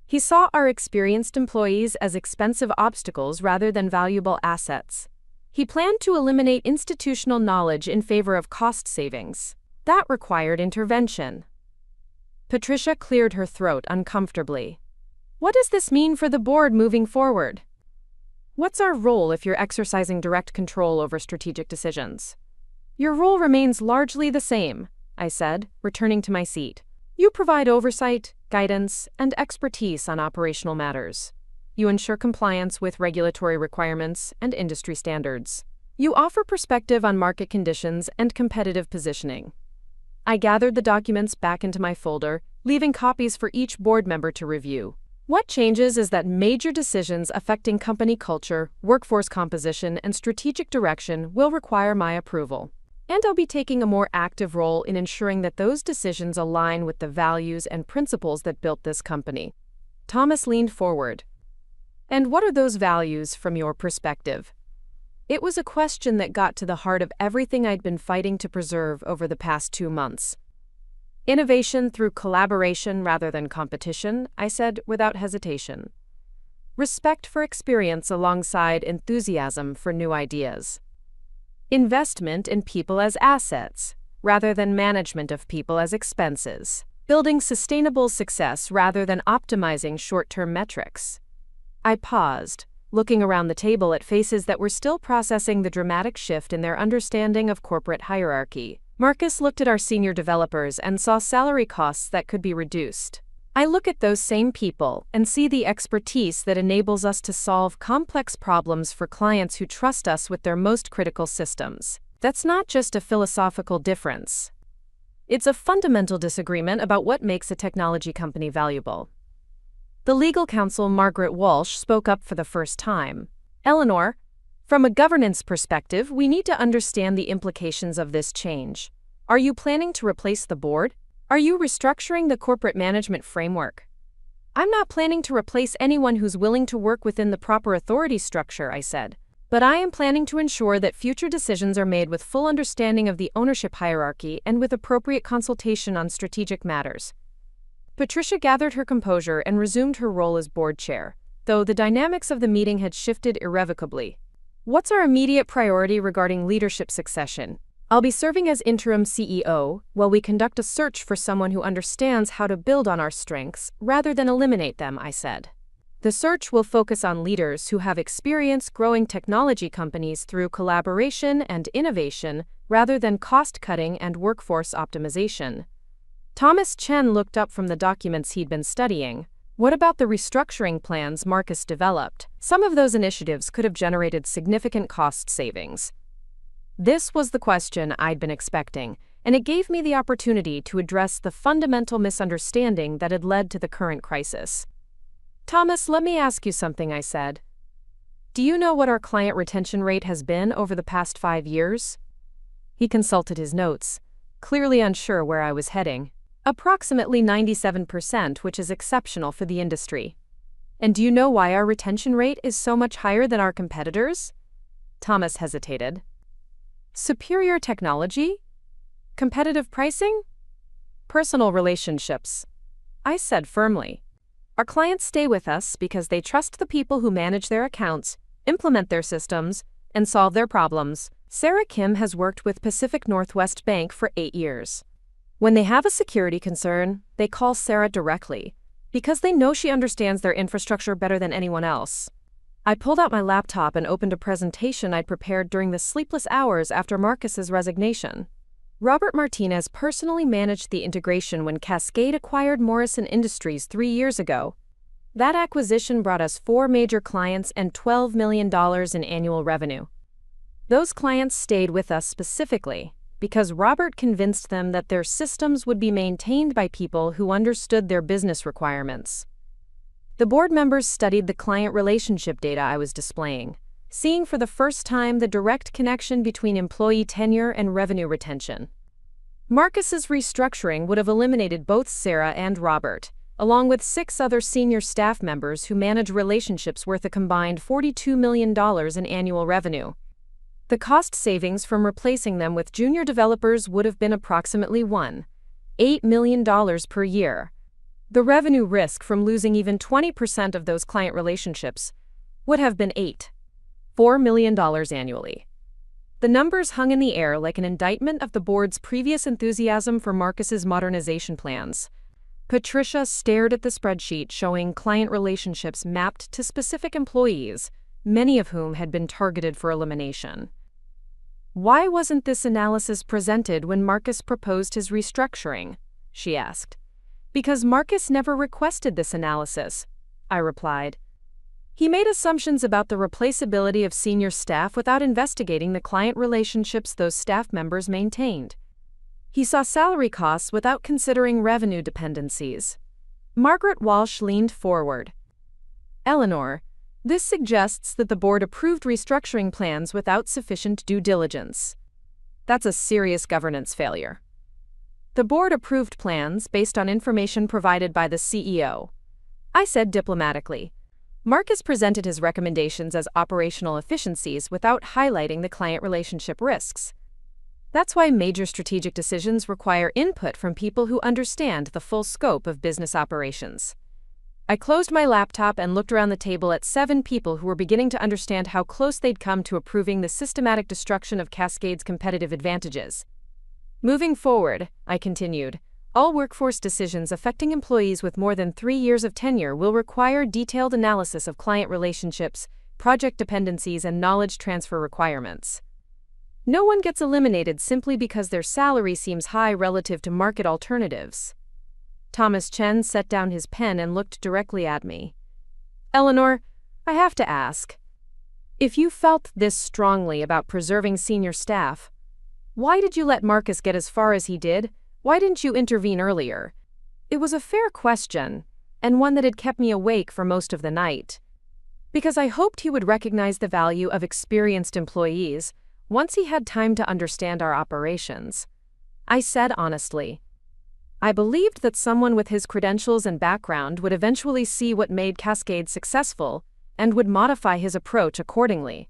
He saw our experienced employees as expensive obstacles rather than valuable assets. He planned to eliminate institutional knowledge in favor of cost savings. That required intervention. Patricia cleared her throat uncomfortably. What does this mean for the board moving forward? What's our role if you're exercising direct control over strategic decisions? Your role remains largely the same, I said, returning to my seat. You provide oversight, guidance, and expertise on operational matters. You ensure compliance with regulatory requirements and industry standards. You offer perspective on market conditions and competitive positioning. I gathered the documents back into my folder, leaving copies for each board member to review. What changes is that major decisions affecting company culture, workforce composition, and strategic direction will require my approval. And I'll be taking a more active role in ensuring that those decisions align with the values and principles that built this company. Thomas leaned forward. And what are those values from your perspective? It was a question that got to the heart of everything I'd been fighting to preserve over the past 2 months. Innovation through collaboration rather than competition, I said without hesitation. Respect for experience alongside enthusiasm for new ideas. Investment in people as assets, rather than management of people as expenses. Building sustainable success rather than optimizing short-term metrics. I paused, looking around the table at faces that were still processing the dramatic shift in their understanding of corporate hierarchy. Marcus looked at our senior developers and saw salary costs that could be reduced. I look at those same people and see the expertise that enables us to solve complex problems for clients who trust us with their most critical systems. That's not just a philosophical difference. It's a fundamental disagreement about what makes a technology company valuable. The legal counsel Margaret Walsh spoke up for the first time. Eleanor, from a governance perspective, we need to understand the implications of this change. Are you planning to replace the board? Are you restructuring the corporate management framework? I'm not planning to replace anyone who's willing to work within the proper authority structure, I said. But I am planning to ensure that future decisions are made with full understanding of the ownership hierarchy and with appropriate consultation on strategic matters. Patricia gathered her composure and resumed her role as board chair, though the dynamics of the meeting had shifted irrevocably. What's our immediate priority regarding leadership succession? I'll be serving as interim CEO while we conduct a search for someone who understands how to build on our strengths rather than eliminate them, I said. The search will focus on leaders who have experience growing technology companies through collaboration and innovation rather than cost-cutting and workforce optimization. Thomas Chen looked up from the documents he'd been studying. What about the restructuring plans Marcus developed? Some of those initiatives could have generated significant cost savings. This was the question I'd been expecting, and it gave me the opportunity to address the fundamental misunderstanding that had led to the current crisis. Thomas, let me ask you something, I said. Do you know what our client retention rate has been over the past 5 years? He consulted his notes, clearly unsure where I was heading. Approximately 97%, which is exceptional for the industry. And do you know why our retention rate is so much higher than our competitors? Thomas hesitated. Superior technology? Competitive pricing? Personal relationships, I said firmly. Our clients stay with us because they trust the people who manage their accounts, implement their systems, and solve their problems. Sarah Kim has worked with Pacific Northwest Bank for 8 years. When they have a security concern, they call Sarah directly, because they know she understands their infrastructure better than anyone else. I pulled out my laptop and opened a presentation I'd prepared during the sleepless hours after Marcus's resignation. Robert Martinez personally managed the integration when Cascade acquired Morrison Industries 3 years ago. That acquisition brought us 4 major clients and $12 million in annual revenue. Those clients stayed with us specifically because Robert convinced them that their systems would be maintained by people who understood their business requirements. The board members studied the client relationship data I was displaying, seeing for the first time the direct connection between employee tenure and revenue retention. Marcus's restructuring would have eliminated both Sarah and Robert, along with 6 other senior staff members who manage relationships worth a combined $42 million in annual revenue. The cost savings from replacing them with junior developers would have been approximately $1.8 million per year. The revenue risk from losing even 20% of those client relationships would have been $8.4 million annually. The numbers hung in the air like an indictment of the board's previous enthusiasm for Marcus's modernization plans. Patricia stared at the spreadsheet showing client relationships mapped to specific employees, many of whom had been targeted for elimination. "Why wasn't this analysis presented when Marcus proposed his restructuring?" she asked. "Because Marcus never requested this analysis," I replied. "He made assumptions about the replaceability of senior staff without investigating the client relationships those staff members maintained. He saw salary costs without considering revenue dependencies." Margaret Walsh leaned forward. "Eleanor, this suggests that the board approved restructuring plans without sufficient due diligence. That's a serious governance failure. The board approved plans based on information provided by the CEO," I said diplomatically. Marcus presented his recommendations as operational efficiencies without highlighting the client relationship risks. That's why major strategic decisions require input from people who understand the full scope of business operations. I closed my laptop and looked around the table at 7 people who were beginning to understand how close they'd come to approving the systematic destruction of Cascade's competitive advantages. "Moving forward," I continued, "all workforce decisions affecting employees with more than 3 years of tenure will require detailed analysis of client relationships, project dependencies, and knowledge transfer requirements. No one gets eliminated simply because their salary seems high relative to market alternatives." Thomas Chen set down his pen and looked directly at me. "Eleanor, I have to ask. If you felt this strongly about preserving senior staff, why did you let Marcus get as far as he did? Why didn't you intervene earlier?" It was a fair question, and one that had kept me awake for most of the night. Because I hoped he would recognize the value of experienced employees once he had time to understand our operations. I said honestly, I believed that someone with his credentials and background would eventually see what made Cascade successful and would modify his approach accordingly.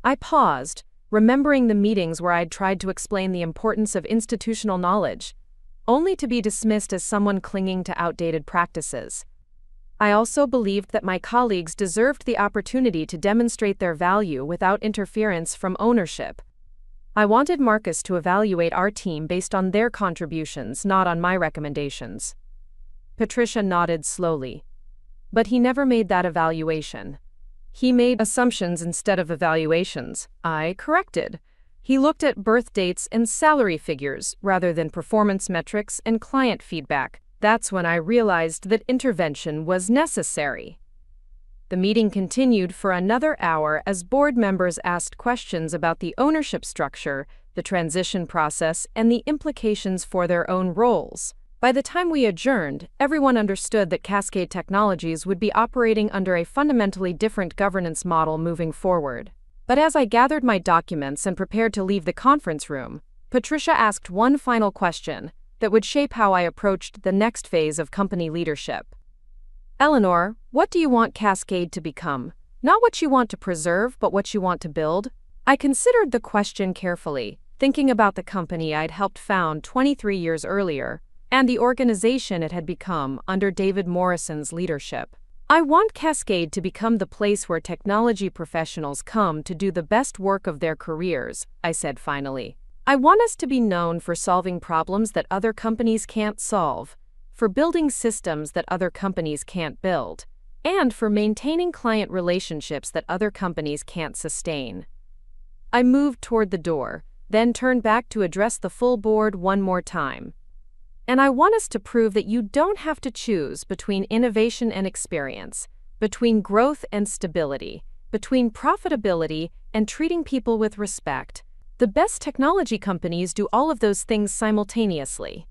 I paused, remembering the meetings where I'd tried to explain the importance of institutional knowledge, only to be dismissed as someone clinging to outdated practices. I also believed that my colleagues deserved the opportunity to demonstrate their value without interference from ownership. I wanted Marcus to evaluate our team based on their contributions, not on my recommendations. Patricia nodded slowly. But he never made that evaluation. He made assumptions instead of evaluations, I corrected. He looked at birth dates and salary figures rather than performance metrics and client feedback. That's when I realized that intervention was necessary. The meeting continued for another hour as board members asked questions about the ownership structure, the transition process, and the implications for their own roles. By the time we adjourned, everyone understood that Cascade Technologies would be operating under a fundamentally different governance model moving forward. But as I gathered my documents and prepared to leave the conference room, Patricia asked one final question that would shape how I approached the next phase of company leadership. "Eleanor, what do you want Cascade to become? Not what you want to preserve, but what you want to build?" I considered the question carefully, thinking about the company I'd helped found 23 years earlier, and the organization it had become under David Morrison's leadership. "I want Cascade to become the place where technology professionals come to do the best work of their careers," I said finally. "I want us to be known for solving problems that other companies can't solve, for building systems that other companies can't build, and for maintaining client relationships that other companies can't sustain." I moved toward the door, then turned back to address the full board one more time. "And I want us to prove that you don't have to choose between innovation and experience, between growth and stability, between profitability and treating people with respect. The best technology companies do all of those things simultaneously."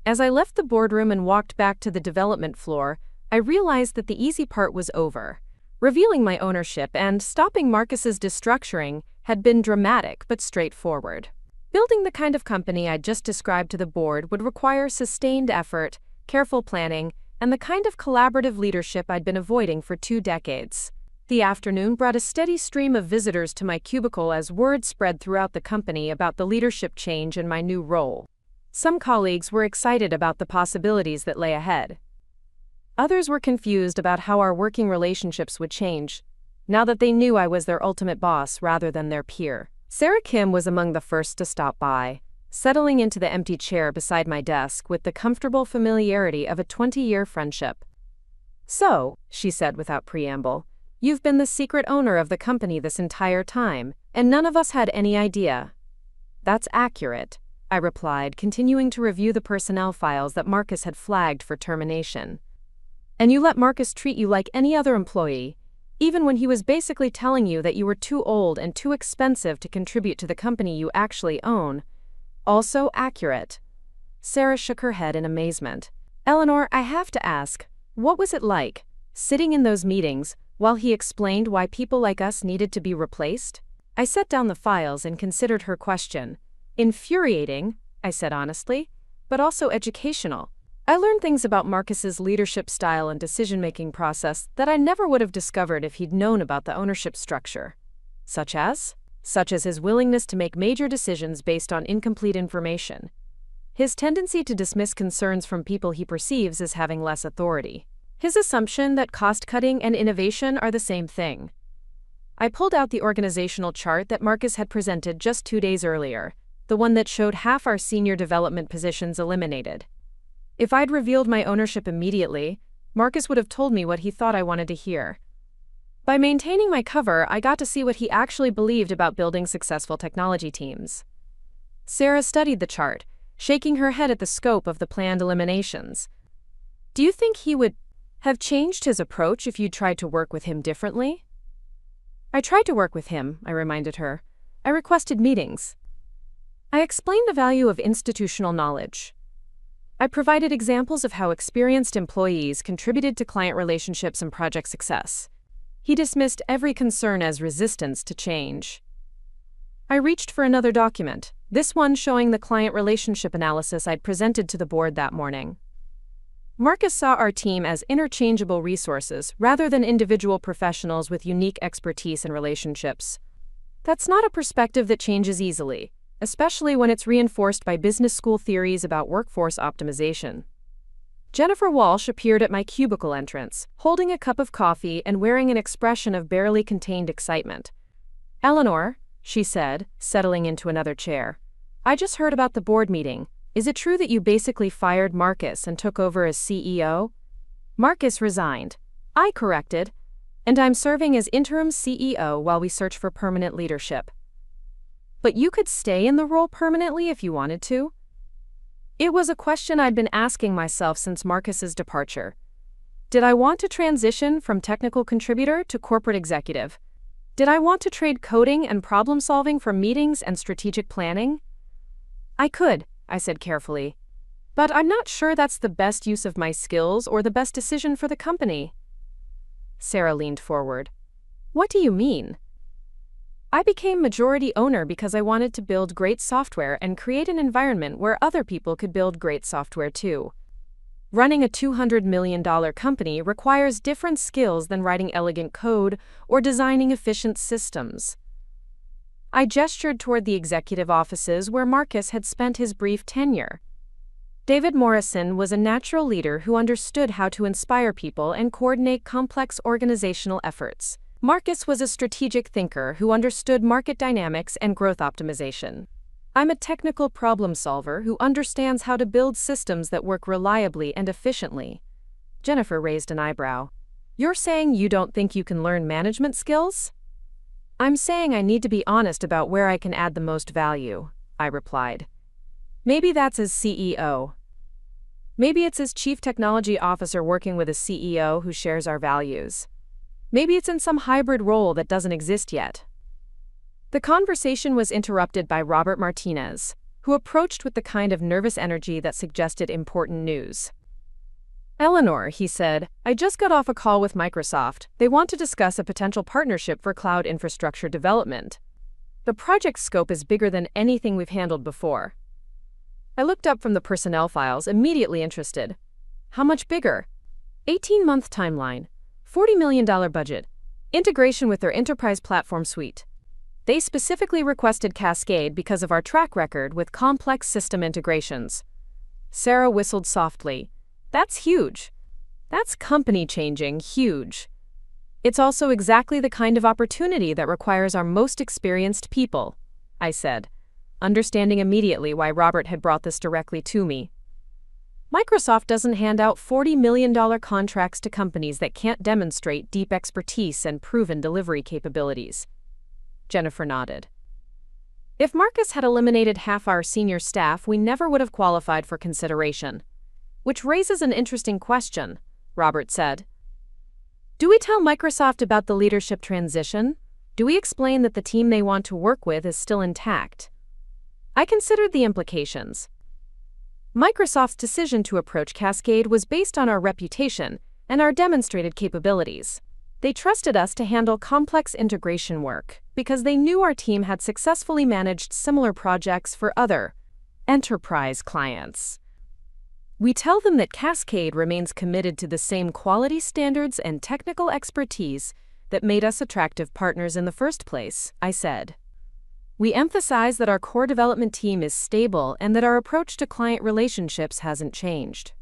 As I left the boardroom and walked back to the development floor, I realized that the easy part was over. Revealing my ownership and stopping Marcus's destructuring had been dramatic but straightforward. Building the kind of company I just described to the board would require sustained effort, careful planning, and the kind of collaborative leadership I'd been avoiding for 2 decades. The afternoon brought a steady stream of visitors to my cubicle as word spread throughout the company about the leadership change in my new role. Some colleagues were excited about the possibilities that lay ahead. Others were confused about how our working relationships would change, now that they knew I was their ultimate boss rather than their peer. Sarah Kim was among the first to stop by, settling into the empty chair beside my desk with the comfortable familiarity of a 20-year friendship. "So," she said without preamble, "you've been the secret owner of the company this entire time, and none of us had any idea." "That's accurate," I replied, continuing to review the personnel files that Marcus had flagged for termination. "And you let Marcus treat you like any other employee, even when he was basically telling you that you were too old and too expensive to contribute to the company you actually own." "Also accurate." Sarah shook her head in amazement. "Eleanor, I have to ask, what was it like, sitting in those meetings, while he explained why people like us needed to be replaced?" I set down the files and considered her question. "Infuriating," I said honestly, "but also educational. I learned things about Marcus's leadership style and decision-making process that I never would have discovered if he'd known about the ownership structure." Such as his willingness to make major decisions based on incomplete information. His tendency to dismiss concerns from people he perceives as having less authority. His assumption that cost-cutting and innovation are the same thing. I pulled out the organizational chart that Marcus had presented just 2 days earlier, the one that showed half our senior development positions eliminated. If I'd revealed my ownership immediately, Marcus would have told me what he thought I wanted to hear. By maintaining my cover, I got to see what he actually believed about building successful technology teams. Sarah studied the chart, shaking her head at the scope of the planned eliminations. "Do you think he would have changed his approach if you'd tried to work with him differently?" "I tried to work with him," I reminded her. "I requested meetings. I explained the value of institutional knowledge. I provided examples of how experienced employees contributed to client relationships and project success. He dismissed every concern as resistance to change." I reached for another document, this one showing the client relationship analysis I'd presented to the board that morning. Marcus saw our team as interchangeable resources rather than individual professionals with unique expertise in relationships. That's not a perspective that changes easily, especially when it's reinforced by business school theories about workforce optimization. Jennifer Walsh appeared at my cubicle entrance, holding a cup of coffee and wearing an expression of barely contained excitement. "Eleanor," she said, settling into another chair, "I just heard about the board meeting. Is it true that you basically fired Marcus and took over as CEO?" "Marcus resigned," I corrected, "and I'm serving as interim CEO while we search for permanent leadership." "But you could stay in the role permanently if you wanted to?" It was a question I'd been asking myself since Marcus's departure. Did I want to transition from technical contributor to corporate executive? Did I want to trade coding and problem-solving for meetings and strategic planning? "I could," I said carefully, "but I'm not sure that's the best use of my skills or the best decision for the company." Sarah leaned forward. "What do you mean?" "I became majority owner because I wanted to build great software and create an environment where other people could build great software too. Running a $200 million company requires different skills than writing elegant code or designing efficient systems." I gestured toward the executive offices where Marcus had spent his brief tenure. David Morrison was a natural leader who understood how to inspire people and coordinate complex organizational efforts. Marcus was a strategic thinker who understood market dynamics and growth optimization. I'm a technical problem solver who understands how to build systems that work reliably and efficiently. Jennifer raised an eyebrow. "You're saying you don't think you can learn management skills?" "I'm saying I need to be honest about where I can add the most value," I replied. "Maybe that's as CEO. Maybe it's as Chief Technology Officer working with a CEO who shares our values. Maybe it's in some hybrid role that doesn't exist yet." The conversation was interrupted by Robert Martinez, who approached with the kind of nervous energy that suggested important news. "Eleanor," he said, "I just got off a call with Microsoft. They want to discuss a potential partnership for cloud infrastructure development. The project scope is bigger than anything we've handled before." I looked up from the personnel files, immediately interested. "How much bigger?" 18-month timeline, $40 million budget, Integration with their enterprise platform suite. They specifically requested Cascade because of our track record with complex system integrations. Sarah whistled softly. That's huge. That's company-changing, huge. It's also exactly the kind of opportunity that requires our most experienced people, I said, understanding immediately why Robert had brought this directly to me. Microsoft doesn't hand out $40 million contracts to companies that can't demonstrate deep expertise and proven delivery capabilities. Jennifer nodded. If Marcus had eliminated half our senior staff, we never would have qualified for consideration. Which raises an interesting question, Robert said. Do we tell Microsoft about the leadership transition? Do we explain that the team they want to work with is still intact? I considered the implications. Microsoft's decision to approach Cascade was based on our reputation and our demonstrated capabilities. They trusted us to handle complex integration work because they knew our team had successfully managed similar projects for other enterprise clients. We tell them that Cascade remains committed to the same quality standards and technical expertise that made us attractive partners in the first place, I said. We emphasize that our core development team is stable and that our approach to client relationships hasn't changed.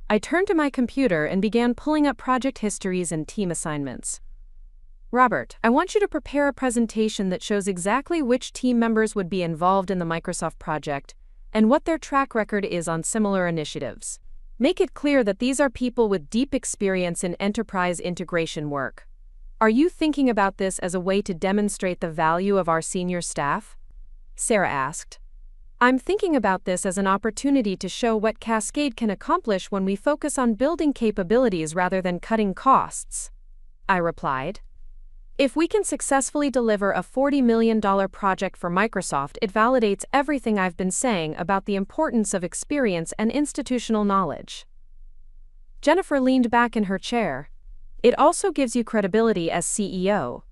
I turned to my computer and began pulling up project histories and team assignments. Robert, I want you to prepare a presentation that shows exactly which team members would be involved in the Microsoft project and what their track record is on similar initiatives. Make it clear that these are people with deep experience in enterprise integration work. Are you thinking about this as a way to demonstrate the value of our senior staff? Sarah asked. I'm thinking about this as an opportunity to show what Cascade can accomplish when we focus on building capabilities rather than cutting costs, I replied. If we can successfully deliver a $40 million project for Microsoft, it validates everything I've been saying about the importance of experience and institutional knowledge. Jennifer leaned back in her chair. It also gives you credibility as CEO.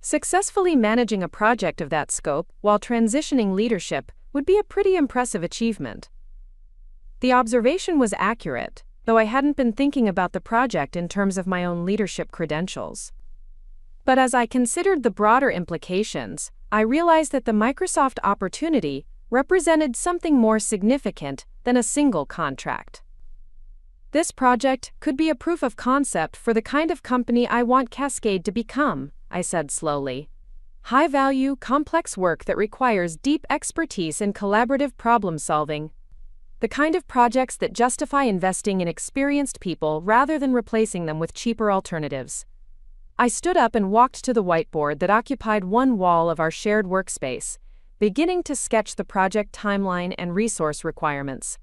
Successfully managing a project of that scope while transitioning leadership would be a pretty impressive achievement. The observation was accurate, though I hadn't been thinking about the project in terms of my own leadership credentials. But as I considered the broader implications, I realized that the Microsoft opportunity represented something more significant than a single contract. This project could be a proof of concept for the kind of company I want Cascade to become, I said slowly. High-value, complex work that requires deep expertise and collaborative problem-solving. The kind of projects that justify investing in experienced people rather than replacing them with cheaper alternatives. I stood up and walked to the whiteboard that occupied one wall of our shared workspace, beginning to sketch the project timeline and resource requirements.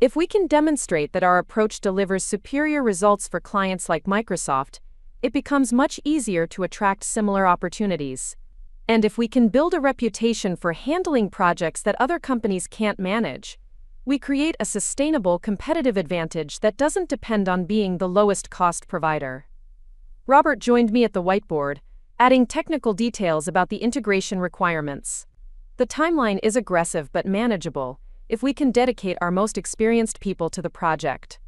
If we can demonstrate that our approach delivers superior results for clients like Microsoft, it becomes much easier to attract similar opportunities. And if we can build a reputation for handling projects that other companies can't manage, we create a sustainable competitive advantage that doesn't depend on being the lowest cost provider. Robert joined me at the whiteboard, adding technical details about the integration requirements. The timeline is aggressive but manageable if we can dedicate our most experienced people to the project.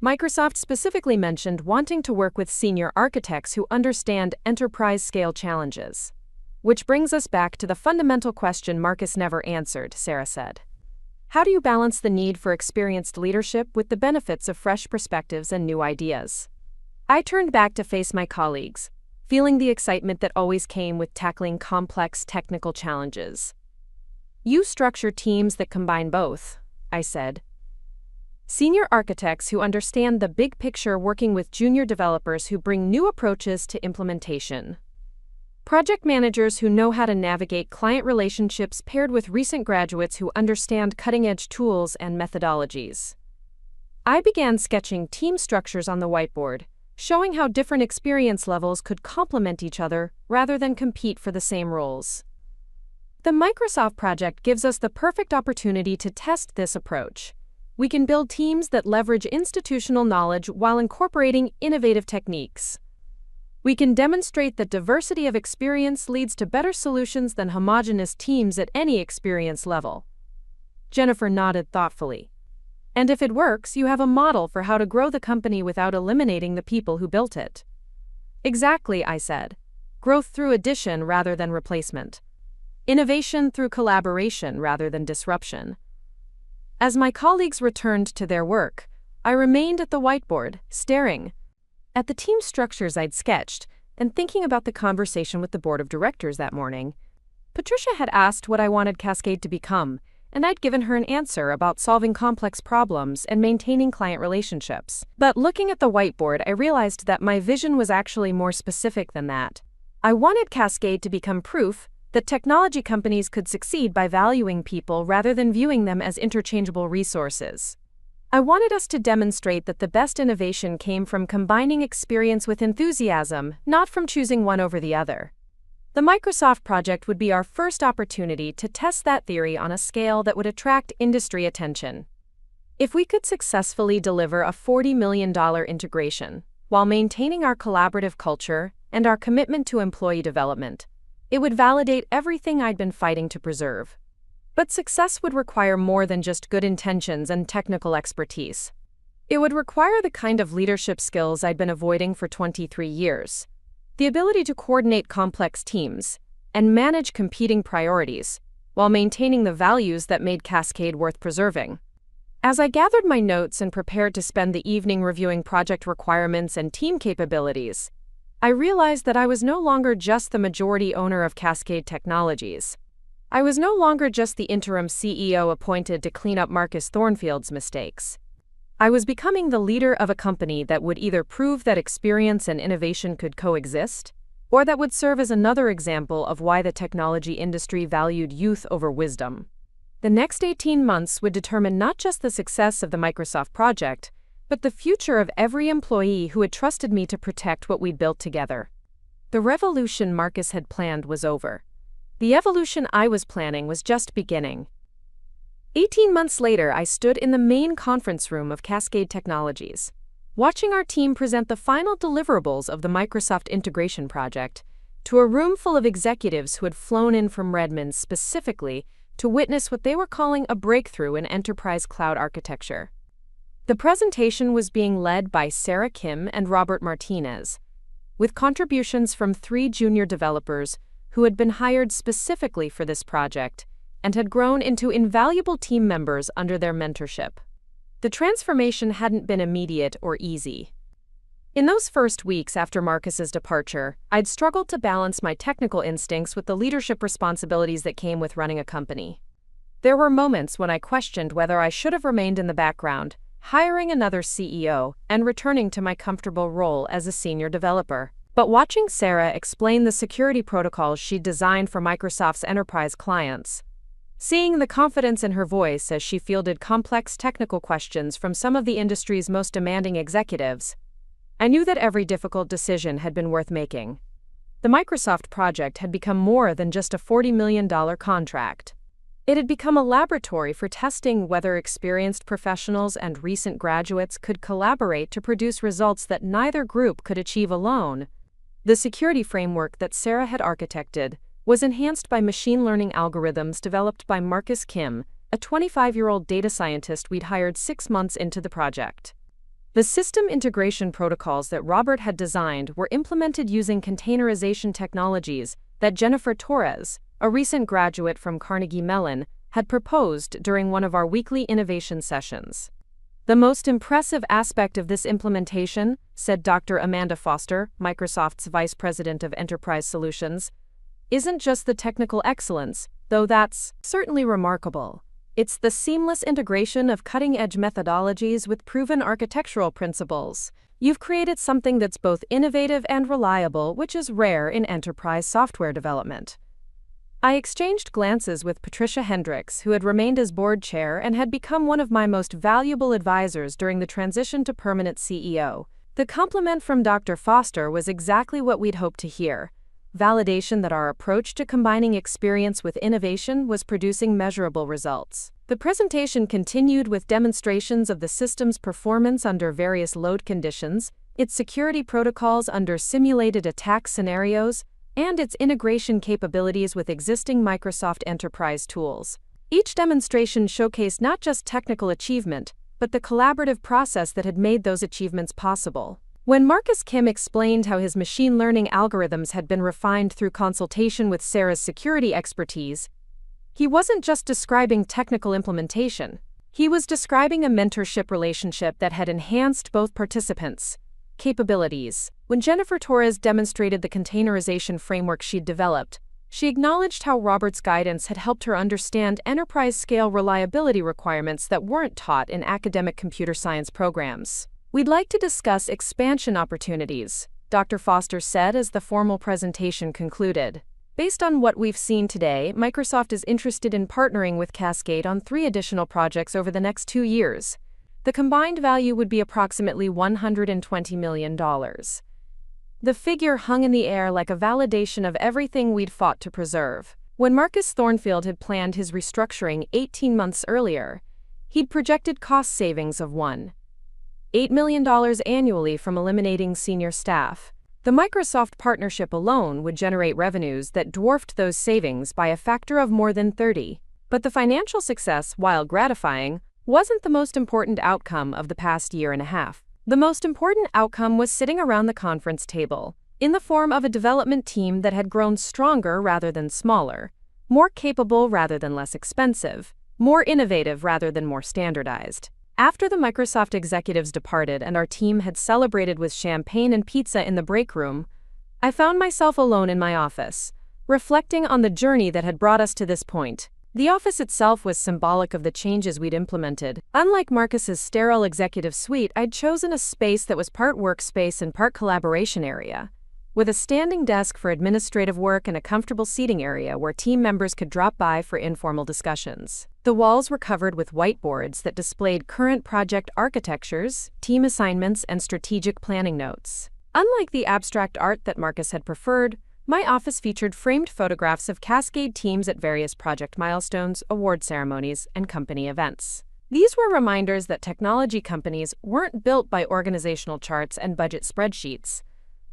Microsoft specifically mentioned wanting to work with senior architects who understand enterprise-scale challenges. Which brings us back to the fundamental question Marcus never answered, Sarah said. How do you balance the need for experienced leadership with the benefits of fresh perspectives and new ideas? I turned back to face my colleagues, feeling the excitement that always came with tackling complex technical challenges. You structure teams that combine both, I said. Senior architects who understand the big picture working with junior developers who bring new approaches to implementation. Project managers who know how to navigate client relationships paired with recent graduates who understand cutting-edge tools and methodologies. I began sketching team structures on the whiteboard, showing how different experience levels could complement each other rather than compete for the same roles. The Microsoft project gives us the perfect opportunity to test this approach. We can build teams that leverage institutional knowledge while incorporating innovative techniques. We can demonstrate that diversity of experience leads to better solutions than homogeneous teams at any experience level. Jennifer nodded thoughtfully. And if it works, you have a model for how to grow the company without eliminating the people who built it. Exactly, I said. Growth through addition rather than replacement. Innovation through collaboration rather than disruption. As my colleagues returned to their work, I remained at the whiteboard, staring at the team structures I'd sketched and thinking about the conversation with the board of directors that morning. Patricia had asked what I wanted Cascade to become, and I'd given her an answer about solving complex problems and maintaining client relationships. But looking at the whiteboard, I realized that my vision was actually more specific than that. I wanted Cascade to become proof that technology companies could succeed by valuing people rather than viewing them as interchangeable resources. I wanted us to demonstrate that the best innovation came from combining experience with enthusiasm, not from choosing one over the other. The Microsoft project would be our first opportunity to test that theory on a scale that would attract industry attention. If we could successfully deliver a $40 million integration, while maintaining our collaborative culture and our commitment to employee development, it would validate everything I'd been fighting to preserve. But success would require more than just good intentions and technical expertise. It would require the kind of leadership skills I'd been avoiding for 23 years. The ability to coordinate complex teams and manage competing priorities while maintaining the values that made Cascade worth preserving. As I gathered my notes and prepared to spend the evening reviewing project requirements and team capabilities, I realized that I was no longer just the majority owner of Cascade Technologies. I was no longer just the interim CEO appointed to clean up Marcus Thornfield's mistakes. I was becoming the leader of a company that would either prove that experience and innovation could coexist, or that would serve as another example of why the technology industry valued youth over wisdom. The next 18 months would determine not just the success of the Microsoft project, but the future of every employee who had trusted me to protect what we'd built together. The revolution Marcus had planned was over. The evolution I was planning was just beginning. 18 months later, I stood in the main conference room of Cascade Technologies, watching our team present the final deliverables of the Microsoft integration project to a room full of executives who had flown in from Redmond specifically to witness what they were calling a breakthrough in enterprise cloud architecture. The presentation was being led by Sarah Kim and Robert Martinez, with contributions from 3 junior developers who had been hired specifically for this project and had grown into invaluable team members under their mentorship. The transformation hadn't been immediate or easy. In those first weeks after Marcus's departure, I'd struggled to balance my technical instincts with the leadership responsibilities that came with running a company. There were moments when I questioned whether I should have remained in the background, hiring another CEO, and returning to my comfortable role as a senior developer. But watching Sarah explain the security protocols she'd designed for Microsoft's enterprise clients, seeing the confidence in her voice as she fielded complex technical questions from some of the industry's most demanding executives, I knew that every difficult decision had been worth making. The Microsoft project had become more than just a $40 million contract. It had become a laboratory for testing whether experienced professionals and recent graduates could collaborate to produce results that neither group could achieve alone. The security framework that Sarah had architected was enhanced by machine learning algorithms developed by Marcus Kim, a 25-year-old data scientist we'd hired 6 months into the project. The system integration protocols that Robert had designed were implemented using containerization technologies that Jennifer Torres, a recent graduate from Carnegie Mellon, had proposed during one of our weekly innovation sessions. The most impressive aspect of this implementation, said Dr. Amanda Foster, Microsoft's Vice President of Enterprise Solutions, isn't just the technical excellence, though that's certainly remarkable. It's the seamless integration of cutting-edge methodologies with proven architectural principles. You've created something that's both innovative and reliable, which is rare in enterprise software development. I exchanged glances with Patricia Hendricks, who had remained as board chair and had become one of my most valuable advisors during the transition to permanent CEO. The compliment from Dr. Foster was exactly what we'd hoped to hear: validation that our approach to combining experience with innovation was producing measurable results. The presentation continued with demonstrations of the system's performance under various load conditions, its security protocols under simulated attack scenarios, and its integration capabilities with existing Microsoft enterprise tools. Each demonstration showcased not just technical achievement, but the collaborative process that had made those achievements possible. When Marcus Kim explained how his machine learning algorithms had been refined through consultation with Sarah's security expertise, he wasn't just describing technical implementation. He was describing a mentorship relationship that had enhanced both participants' capabilities. When Jennifer Torres demonstrated the containerization framework she'd developed, she acknowledged how Robert's guidance had helped her understand enterprise-scale reliability requirements that weren't taught in academic computer science programs. "We'd like to discuss expansion opportunities," Dr. Foster said as the formal presentation concluded. "Based on what we've seen today, Microsoft is interested in partnering with Cascade on 3 additional projects over the next 2 years. The combined value would be approximately $120 million. The figure hung in the air like a validation of everything we'd fought to preserve. When Marcus Thornfield had planned his restructuring 18 months earlier, he'd projected cost savings of $8 million annually from eliminating senior staff. The Microsoft partnership alone would generate revenues that dwarfed those savings by a factor of more than 30. But the financial success, while gratifying, wasn't the most important outcome of the past year and a half. The most important outcome was sitting around the conference table, in the form of a development team that had grown stronger rather than smaller, more capable rather than less expensive, more innovative rather than more standardized. After the Microsoft executives departed and our team had celebrated with champagne and pizza in the break room, I found myself alone in my office, reflecting on the journey that had brought us to this point. The office itself was symbolic of the changes we'd implemented. Unlike Marcus's sterile executive suite, I'd chosen a space that was part workspace and part collaboration area, with a standing desk for administrative work and a comfortable seating area where team members could drop by for informal discussions. The walls were covered with whiteboards that displayed current project architectures, team assignments, and strategic planning notes. Unlike the abstract art that Marcus had preferred, my office featured framed photographs of Cascade teams at various project milestones, award ceremonies, and company events. These were reminders that technology companies weren't built by organizational charts and budget spreadsheets,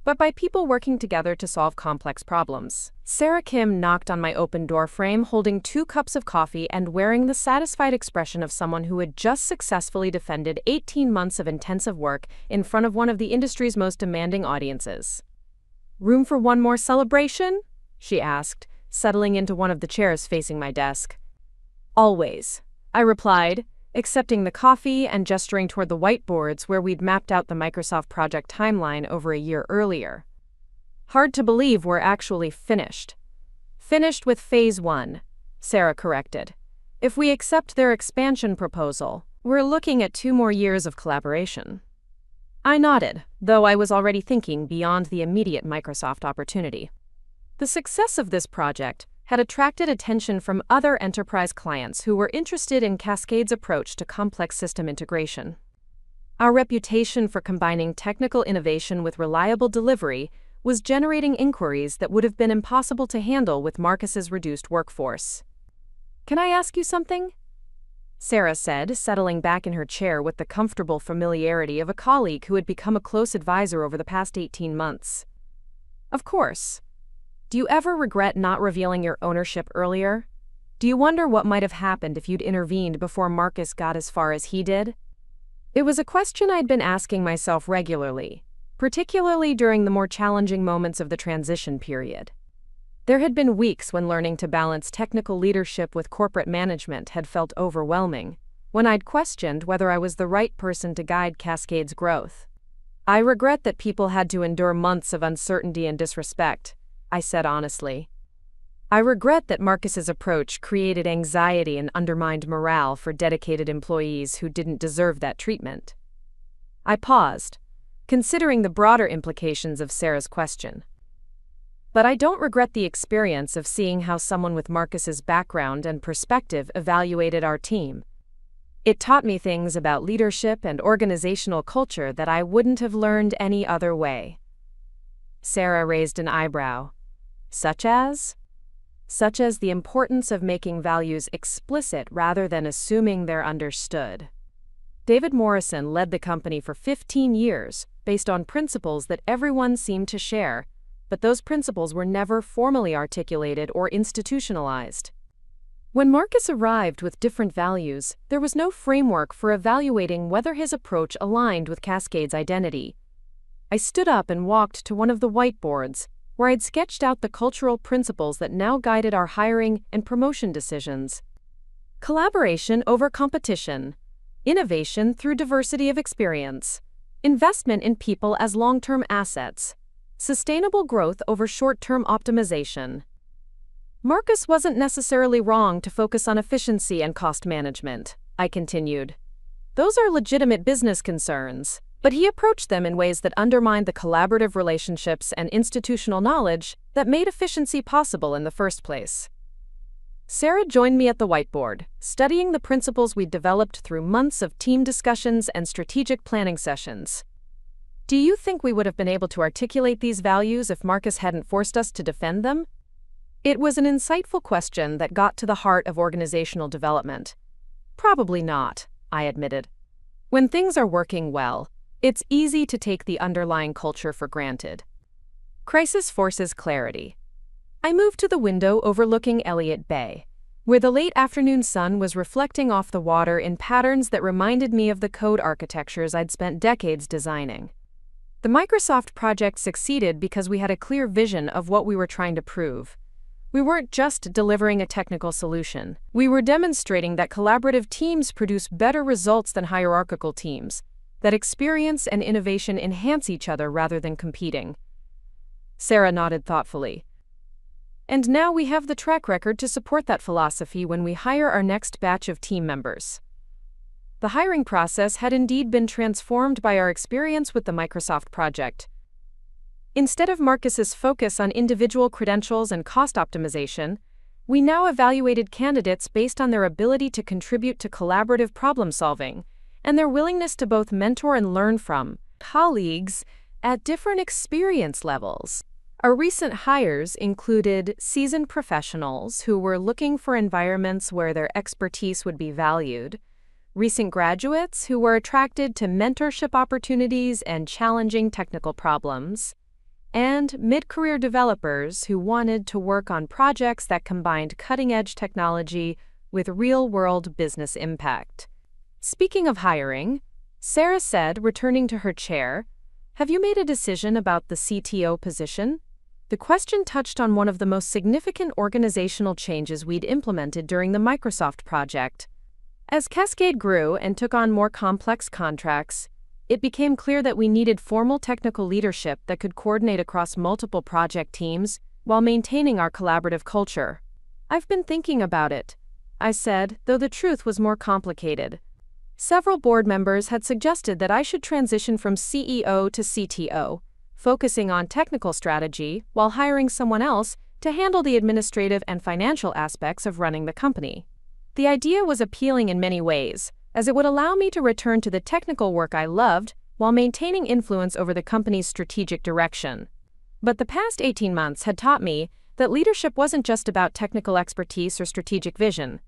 but by people working together to solve complex problems. Sarah Kim knocked on my open door frame, holding 2 cups of coffee and wearing the satisfied expression of someone who had just successfully defended 18 months of intensive work in front of one of the industry's most demanding audiences. "Room for one more celebration?" she asked, settling into one of the chairs facing my desk. "Always," I replied, accepting the coffee and gesturing toward the whiteboards where we'd mapped out the Microsoft project timeline over a year earlier. "Hard to believe we're actually finished." "Finished with Phase 1, Sarah corrected. "If we accept their expansion proposal, we're looking at 2 more years of collaboration." I nodded, though I was already thinking beyond the immediate Microsoft opportunity. The success of this project had attracted attention from other enterprise clients who were interested in Cascade's approach to complex system integration. Our reputation for combining technical innovation with reliable delivery was generating inquiries that would have been impossible to handle with Marcus's reduced workforce. "Can I ask you something?" Sarah said, settling back in her chair with the comfortable familiarity of a colleague who had become a close advisor over the past 18 months. "Of course. Do you ever regret not revealing your ownership earlier? Do you wonder what might have happened if you'd intervened before Marcus got as far as he did?" It was a question I'd been asking myself regularly, particularly during the more challenging moments of the transition period. There had been weeks when learning to balance technical leadership with corporate management had felt overwhelming, when I'd questioned whether I was the right person to guide Cascade's growth. "I regret that people had to endure months of uncertainty and disrespect," I said honestly. "I regret that Marcus's approach created anxiety and undermined morale for dedicated employees who didn't deserve that treatment." I paused, considering the broader implications of Sarah's question. "But I don't regret the experience of seeing how someone with Marcus's background and perspective evaluated our team. It taught me things about leadership and organizational culture that I wouldn't have learned any other way." Sarah raised an eyebrow. "Such as?" "Such as the importance of making values explicit rather than assuming they're understood. David Morrison led the company for 15 years based on principles that everyone seemed to share, but those principles were never formally articulated or institutionalized. When Marcus arrived with different values, there was no framework for evaluating whether his approach aligned with Cascade's identity. I stood up and walked to one of the whiteboards, where I'd sketched out the cultural principles that now guided our hiring and promotion decisions. Collaboration over competition, innovation through diversity of experience, investment in people as long-term assets, sustainable growth over short-term optimization. Marcus wasn't necessarily wrong to focus on efficiency and cost management, I continued. Those are legitimate business concerns, but he approached them in ways that undermined the collaborative relationships and institutional knowledge that made efficiency possible in the first place. Sarah joined me at the whiteboard, studying the principles we'd developed through months of team discussions and strategic planning sessions. Do you think we would have been able to articulate these values if Marcus hadn't forced us to defend them? It was an insightful question that got to the heart of organizational development. Probably not, I admitted. When things are working well, it's easy to take the underlying culture for granted. Crisis forces clarity. I moved to the window overlooking Elliott Bay, where the late afternoon sun was reflecting off the water in patterns that reminded me of the code architectures I'd spent decades designing. The Microsoft project succeeded because we had a clear vision of what we were trying to prove. We weren't just delivering a technical solution. We were demonstrating that collaborative teams produce better results than hierarchical teams, that experience and innovation enhance each other rather than competing. Sarah nodded thoughtfully. And now we have the track record to support that philosophy when we hire our next batch of team members. The hiring process had indeed been transformed by our experience with the Microsoft project. Instead of Marcus's focus on individual credentials and cost optimization, we now evaluated candidates based on their ability to contribute to collaborative problem-solving and their willingness to both mentor and learn from colleagues at different experience levels. Our recent hires included seasoned professionals who were looking for environments where their expertise would be valued, recent graduates who were attracted to mentorship opportunities and challenging technical problems, and mid-career developers who wanted to work on projects that combined cutting-edge technology with real-world business impact. Speaking of hiring, Sarah said, returning to her chair, "Have you made a decision about the CTO position?" The question touched on one of the most significant organizational changes we'd implemented during the Microsoft project. As Cascade grew and took on more complex contracts, it became clear that we needed formal technical leadership that could coordinate across multiple project teams while maintaining our collaborative culture. "I've been thinking about it," I said, though the truth was more complicated. Several board members had suggested that I should transition from CEO to CTO, focusing on technical strategy while hiring someone else to handle the administrative and financial aspects of running the company. The idea was appealing in many ways, as it would allow me to return to the technical work I loved while maintaining influence over the company's strategic direction. But the past 18 months had taught me that leadership wasn't just about technical expertise or strategic vision.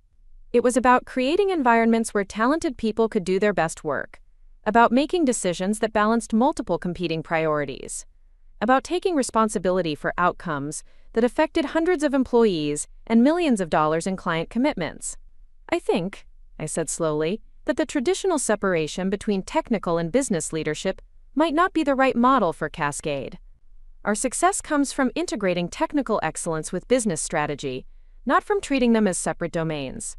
It was about creating environments where talented people could do their best work, about making decisions that balanced multiple competing priorities, about taking responsibility for outcomes that affected hundreds of employees and millions of dollars in client commitments. "I think," I said slowly, "that the traditional separation between technical and business leadership might not be the right model for Cascade. Our success comes from integrating technical excellence with business strategy, not from treating them as separate domains."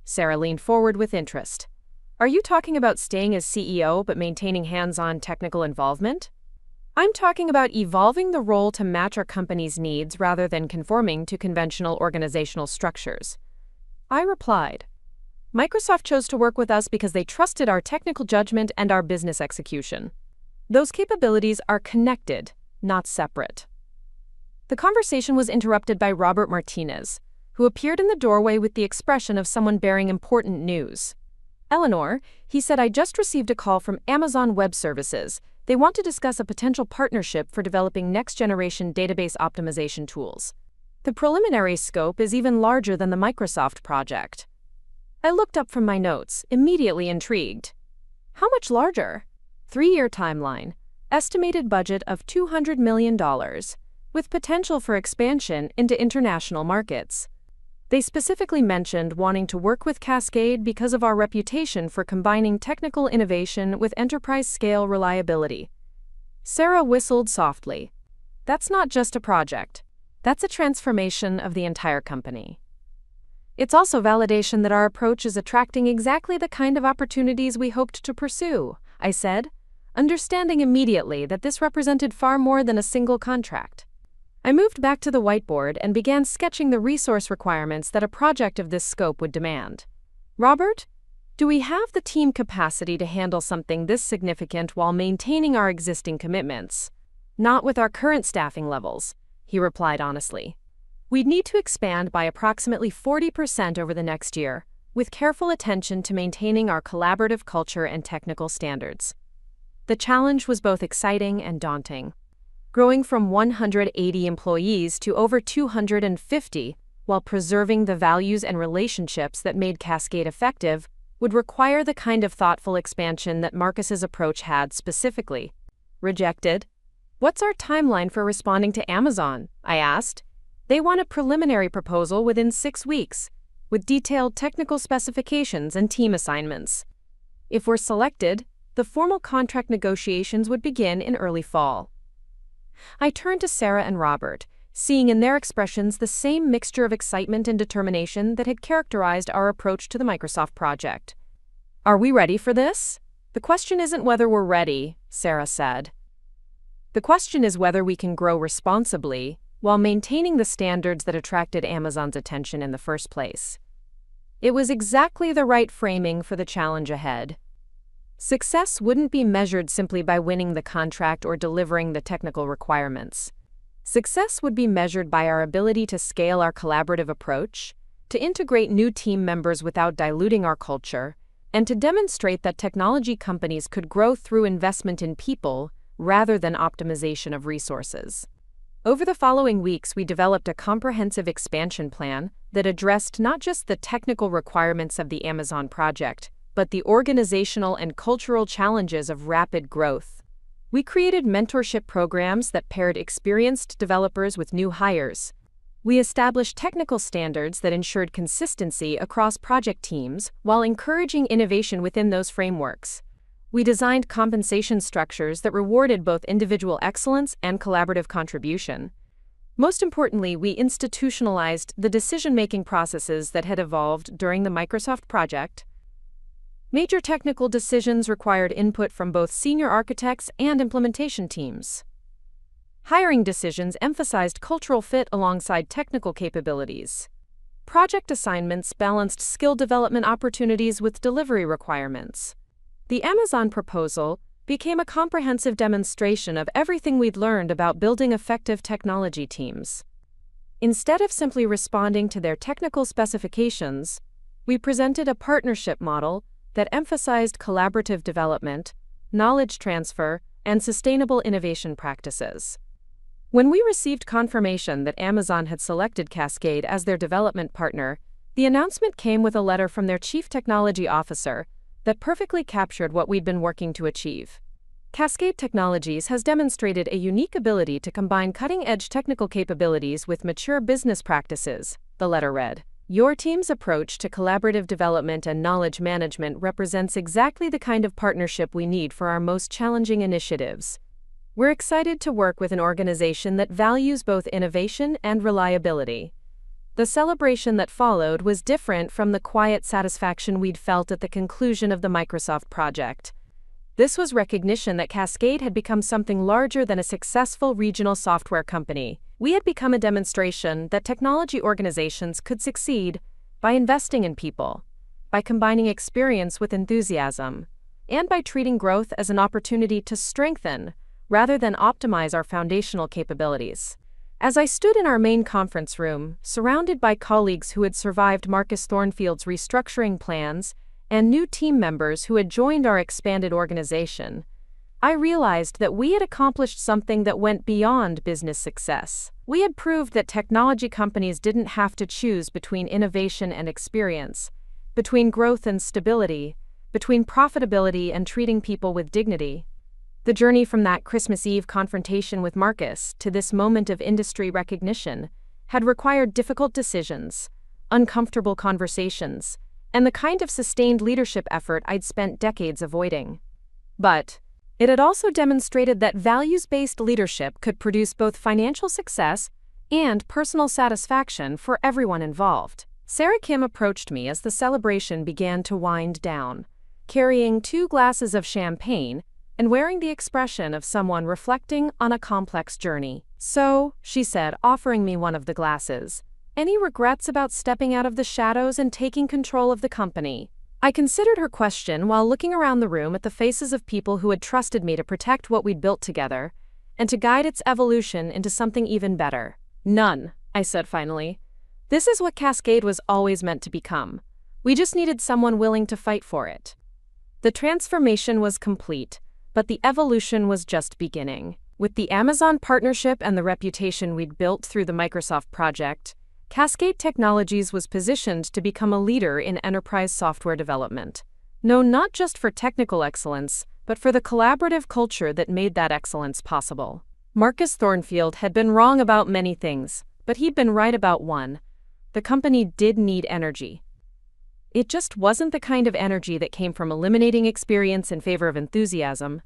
Sarah leaned forward with interest. "Are you talking about staying as CEO but maintaining hands-on technical involvement?" "I'm talking about evolving the role to match our company's needs rather than conforming to conventional organizational structures," I replied. "Microsoft chose to work with us because they trusted our technical judgment and our business execution. Those capabilities are connected, not separate." The conversation was interrupted by Robert Martinez, who appeared in the doorway with the expression of someone bearing important news. "Eleanor," he said, "I just received a call from Amazon Web Services. They want to discuss a potential partnership for developing next-generation database optimization tools. The preliminary scope is even larger than the Microsoft project." I looked up from my notes, immediately intrigued. "How much larger?" 3-year timeline, estimated budget of $200 million, with potential for expansion into international markets. They specifically mentioned wanting to work with Cascade because of our reputation for combining technical innovation with enterprise-scale reliability. Sarah whistled softly. That's not just a project. That's a transformation of the entire company. It's also validation that our approach is attracting exactly the kind of opportunities we hoped to pursue, I said, understanding immediately that this represented far more than a single contract. I moved back to the whiteboard and began sketching the resource requirements that a project of this scope would demand. Robert, do we have the team capacity to handle something this significant while maintaining our existing commitments? Not with our current staffing levels, he replied honestly. We'd need to expand by approximately 40% over the next year, with careful attention to maintaining our collaborative culture and technical standards. The challenge was both exciting and daunting. Growing from 180 employees to over 250, while preserving the values and relationships that made Cascade effective, would require the kind of thoughtful expansion that Marcus's approach had specifically. Rejected. What's our timeline for responding to Amazon? I asked. They want a preliminary proposal within 6 weeks, with detailed technical specifications and team assignments. If we're selected, the formal contract negotiations would begin in early fall. I turned to Sarah and Robert, seeing in their expressions the same mixture of excitement and determination that had characterized our approach to the Microsoft project. Are we ready for this? The question isn't whether we're ready, Sarah said. The question is whether we can grow responsibly while maintaining the standards that attracted Amazon's attention in the first place. It was exactly the right framing for the challenge ahead. Success wouldn't be measured simply by winning the contract or delivering the technical requirements. Success would be measured by our ability to scale our collaborative approach, to integrate new team members without diluting our culture, and to demonstrate that technology companies could grow through investment in people rather than optimization of resources. Over the following weeks, we developed a comprehensive expansion plan that addressed not just the technical requirements of the Amazon project, but the organizational and cultural challenges of rapid growth. We created mentorship programs that paired experienced developers with new hires. We established technical standards that ensured consistency across project teams while encouraging innovation within those frameworks. We designed compensation structures that rewarded both individual excellence and collaborative contribution. Most importantly, we institutionalized the decision-making processes that had evolved during the Microsoft project. Major technical decisions required input from both senior architects and implementation teams. Hiring decisions emphasized cultural fit alongside technical capabilities. Project assignments balanced skill development opportunities with delivery requirements. The Amazon proposal became a comprehensive demonstration of everything we'd learned about building effective technology teams. Instead of simply responding to their technical specifications, we presented a partnership model that emphasized collaborative development, knowledge transfer, and sustainable innovation practices. When we received confirmation that Amazon had selected Cascade as their development partner, the announcement came with a letter from their chief technology officer that perfectly captured what we'd been working to achieve. Cascade Technologies has demonstrated a unique ability to combine cutting-edge technical capabilities with mature business practices, the letter read. Your team's approach to collaborative development and knowledge management represents exactly the kind of partnership we need for our most challenging initiatives. We're excited to work with an organization that values both innovation and reliability. The celebration that followed was different from the quiet satisfaction we'd felt at the conclusion of the Microsoft project. This was recognition that Cascade had become something larger than a successful regional software company. We had become a demonstration that technology organizations could succeed by investing in people, by combining experience with enthusiasm, and by treating growth as an opportunity to strengthen rather than optimize our foundational capabilities. As I stood in our main conference room, surrounded by colleagues who had survived Marcus Thornfield's restructuring plans and new team members who had joined our expanded organization, I realized that we had accomplished something that went beyond business success. We had proved that technology companies didn't have to choose between innovation and experience, between growth and stability, between profitability and treating people with dignity. The journey from that Christmas Eve confrontation with Marcus to this moment of industry recognition had required difficult decisions, uncomfortable conversations, and the kind of sustained leadership effort I'd spent decades avoiding. But It had also demonstrated that values-based leadership could produce both financial success and personal satisfaction for everyone involved. Sarah Kim approached me as the celebration began to wind down, carrying 2 glasses of champagne and wearing the expression of someone reflecting on a complex journey. "So," she said, offering me one of the glasses, "any regrets about stepping out of the shadows and taking control of the company?" I considered her question while looking around the room at the faces of people who had trusted me to protect what we'd built together and to guide its evolution into something even better. "None," I said finally. "This is what Cascade was always meant to become. We just needed someone willing to fight for it." The transformation was complete, but the evolution was just beginning. With the Amazon partnership and the reputation we'd built through the Microsoft project, Cascade Technologies was positioned to become a leader in enterprise software development. Known not just for technical excellence, but for the collaborative culture that made that excellence possible. Marcus Thornfield had been wrong about many things, but he'd been right about one. The company did need energy. It just wasn't the kind of energy that came from eliminating experience in favor of enthusiasm.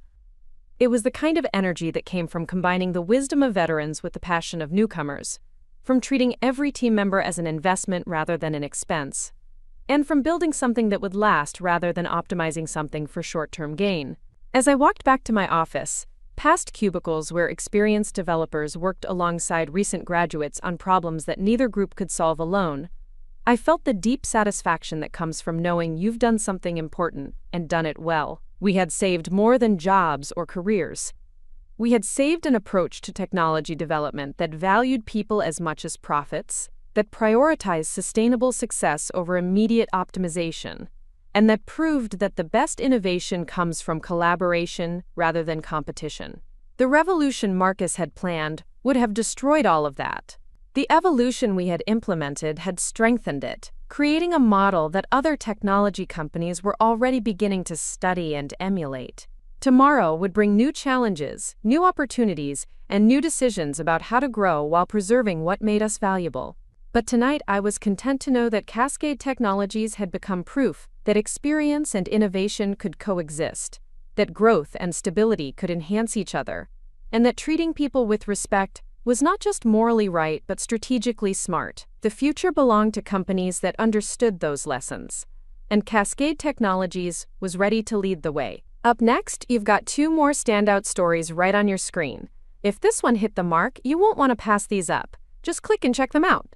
It was the kind of energy that came from combining the wisdom of veterans with the passion of newcomers, from treating every team member as an investment rather than an expense, and from building something that would last rather than optimizing something for short-term gain. As I walked back to my office, past cubicles where experienced developers worked alongside recent graduates on problems that neither group could solve alone, I felt the deep satisfaction that comes from knowing you've done something important and done it well. We had saved more than jobs or careers. We had saved an approach to technology development that valued people as much as profits, that prioritized sustainable success over immediate optimization, and that proved that the best innovation comes from collaboration rather than competition. The revolution Marcus had planned would have destroyed all of that. The evolution we had implemented had strengthened it, creating a model that other technology companies were already beginning to study and emulate. Tomorrow would bring new challenges, new opportunities, and new decisions about how to grow while preserving what made us valuable. But tonight I was content to know that Cascade Technologies had become proof that experience and innovation could coexist, that growth and stability could enhance each other, and that treating people with respect was not just morally right but strategically smart. The future belonged to companies that understood those lessons, and Cascade Technologies was ready to lead the way. Up next, you've got 2 more standout stories right on your screen. If this one hit the mark, you won't want to pass these up. Just click and check them out.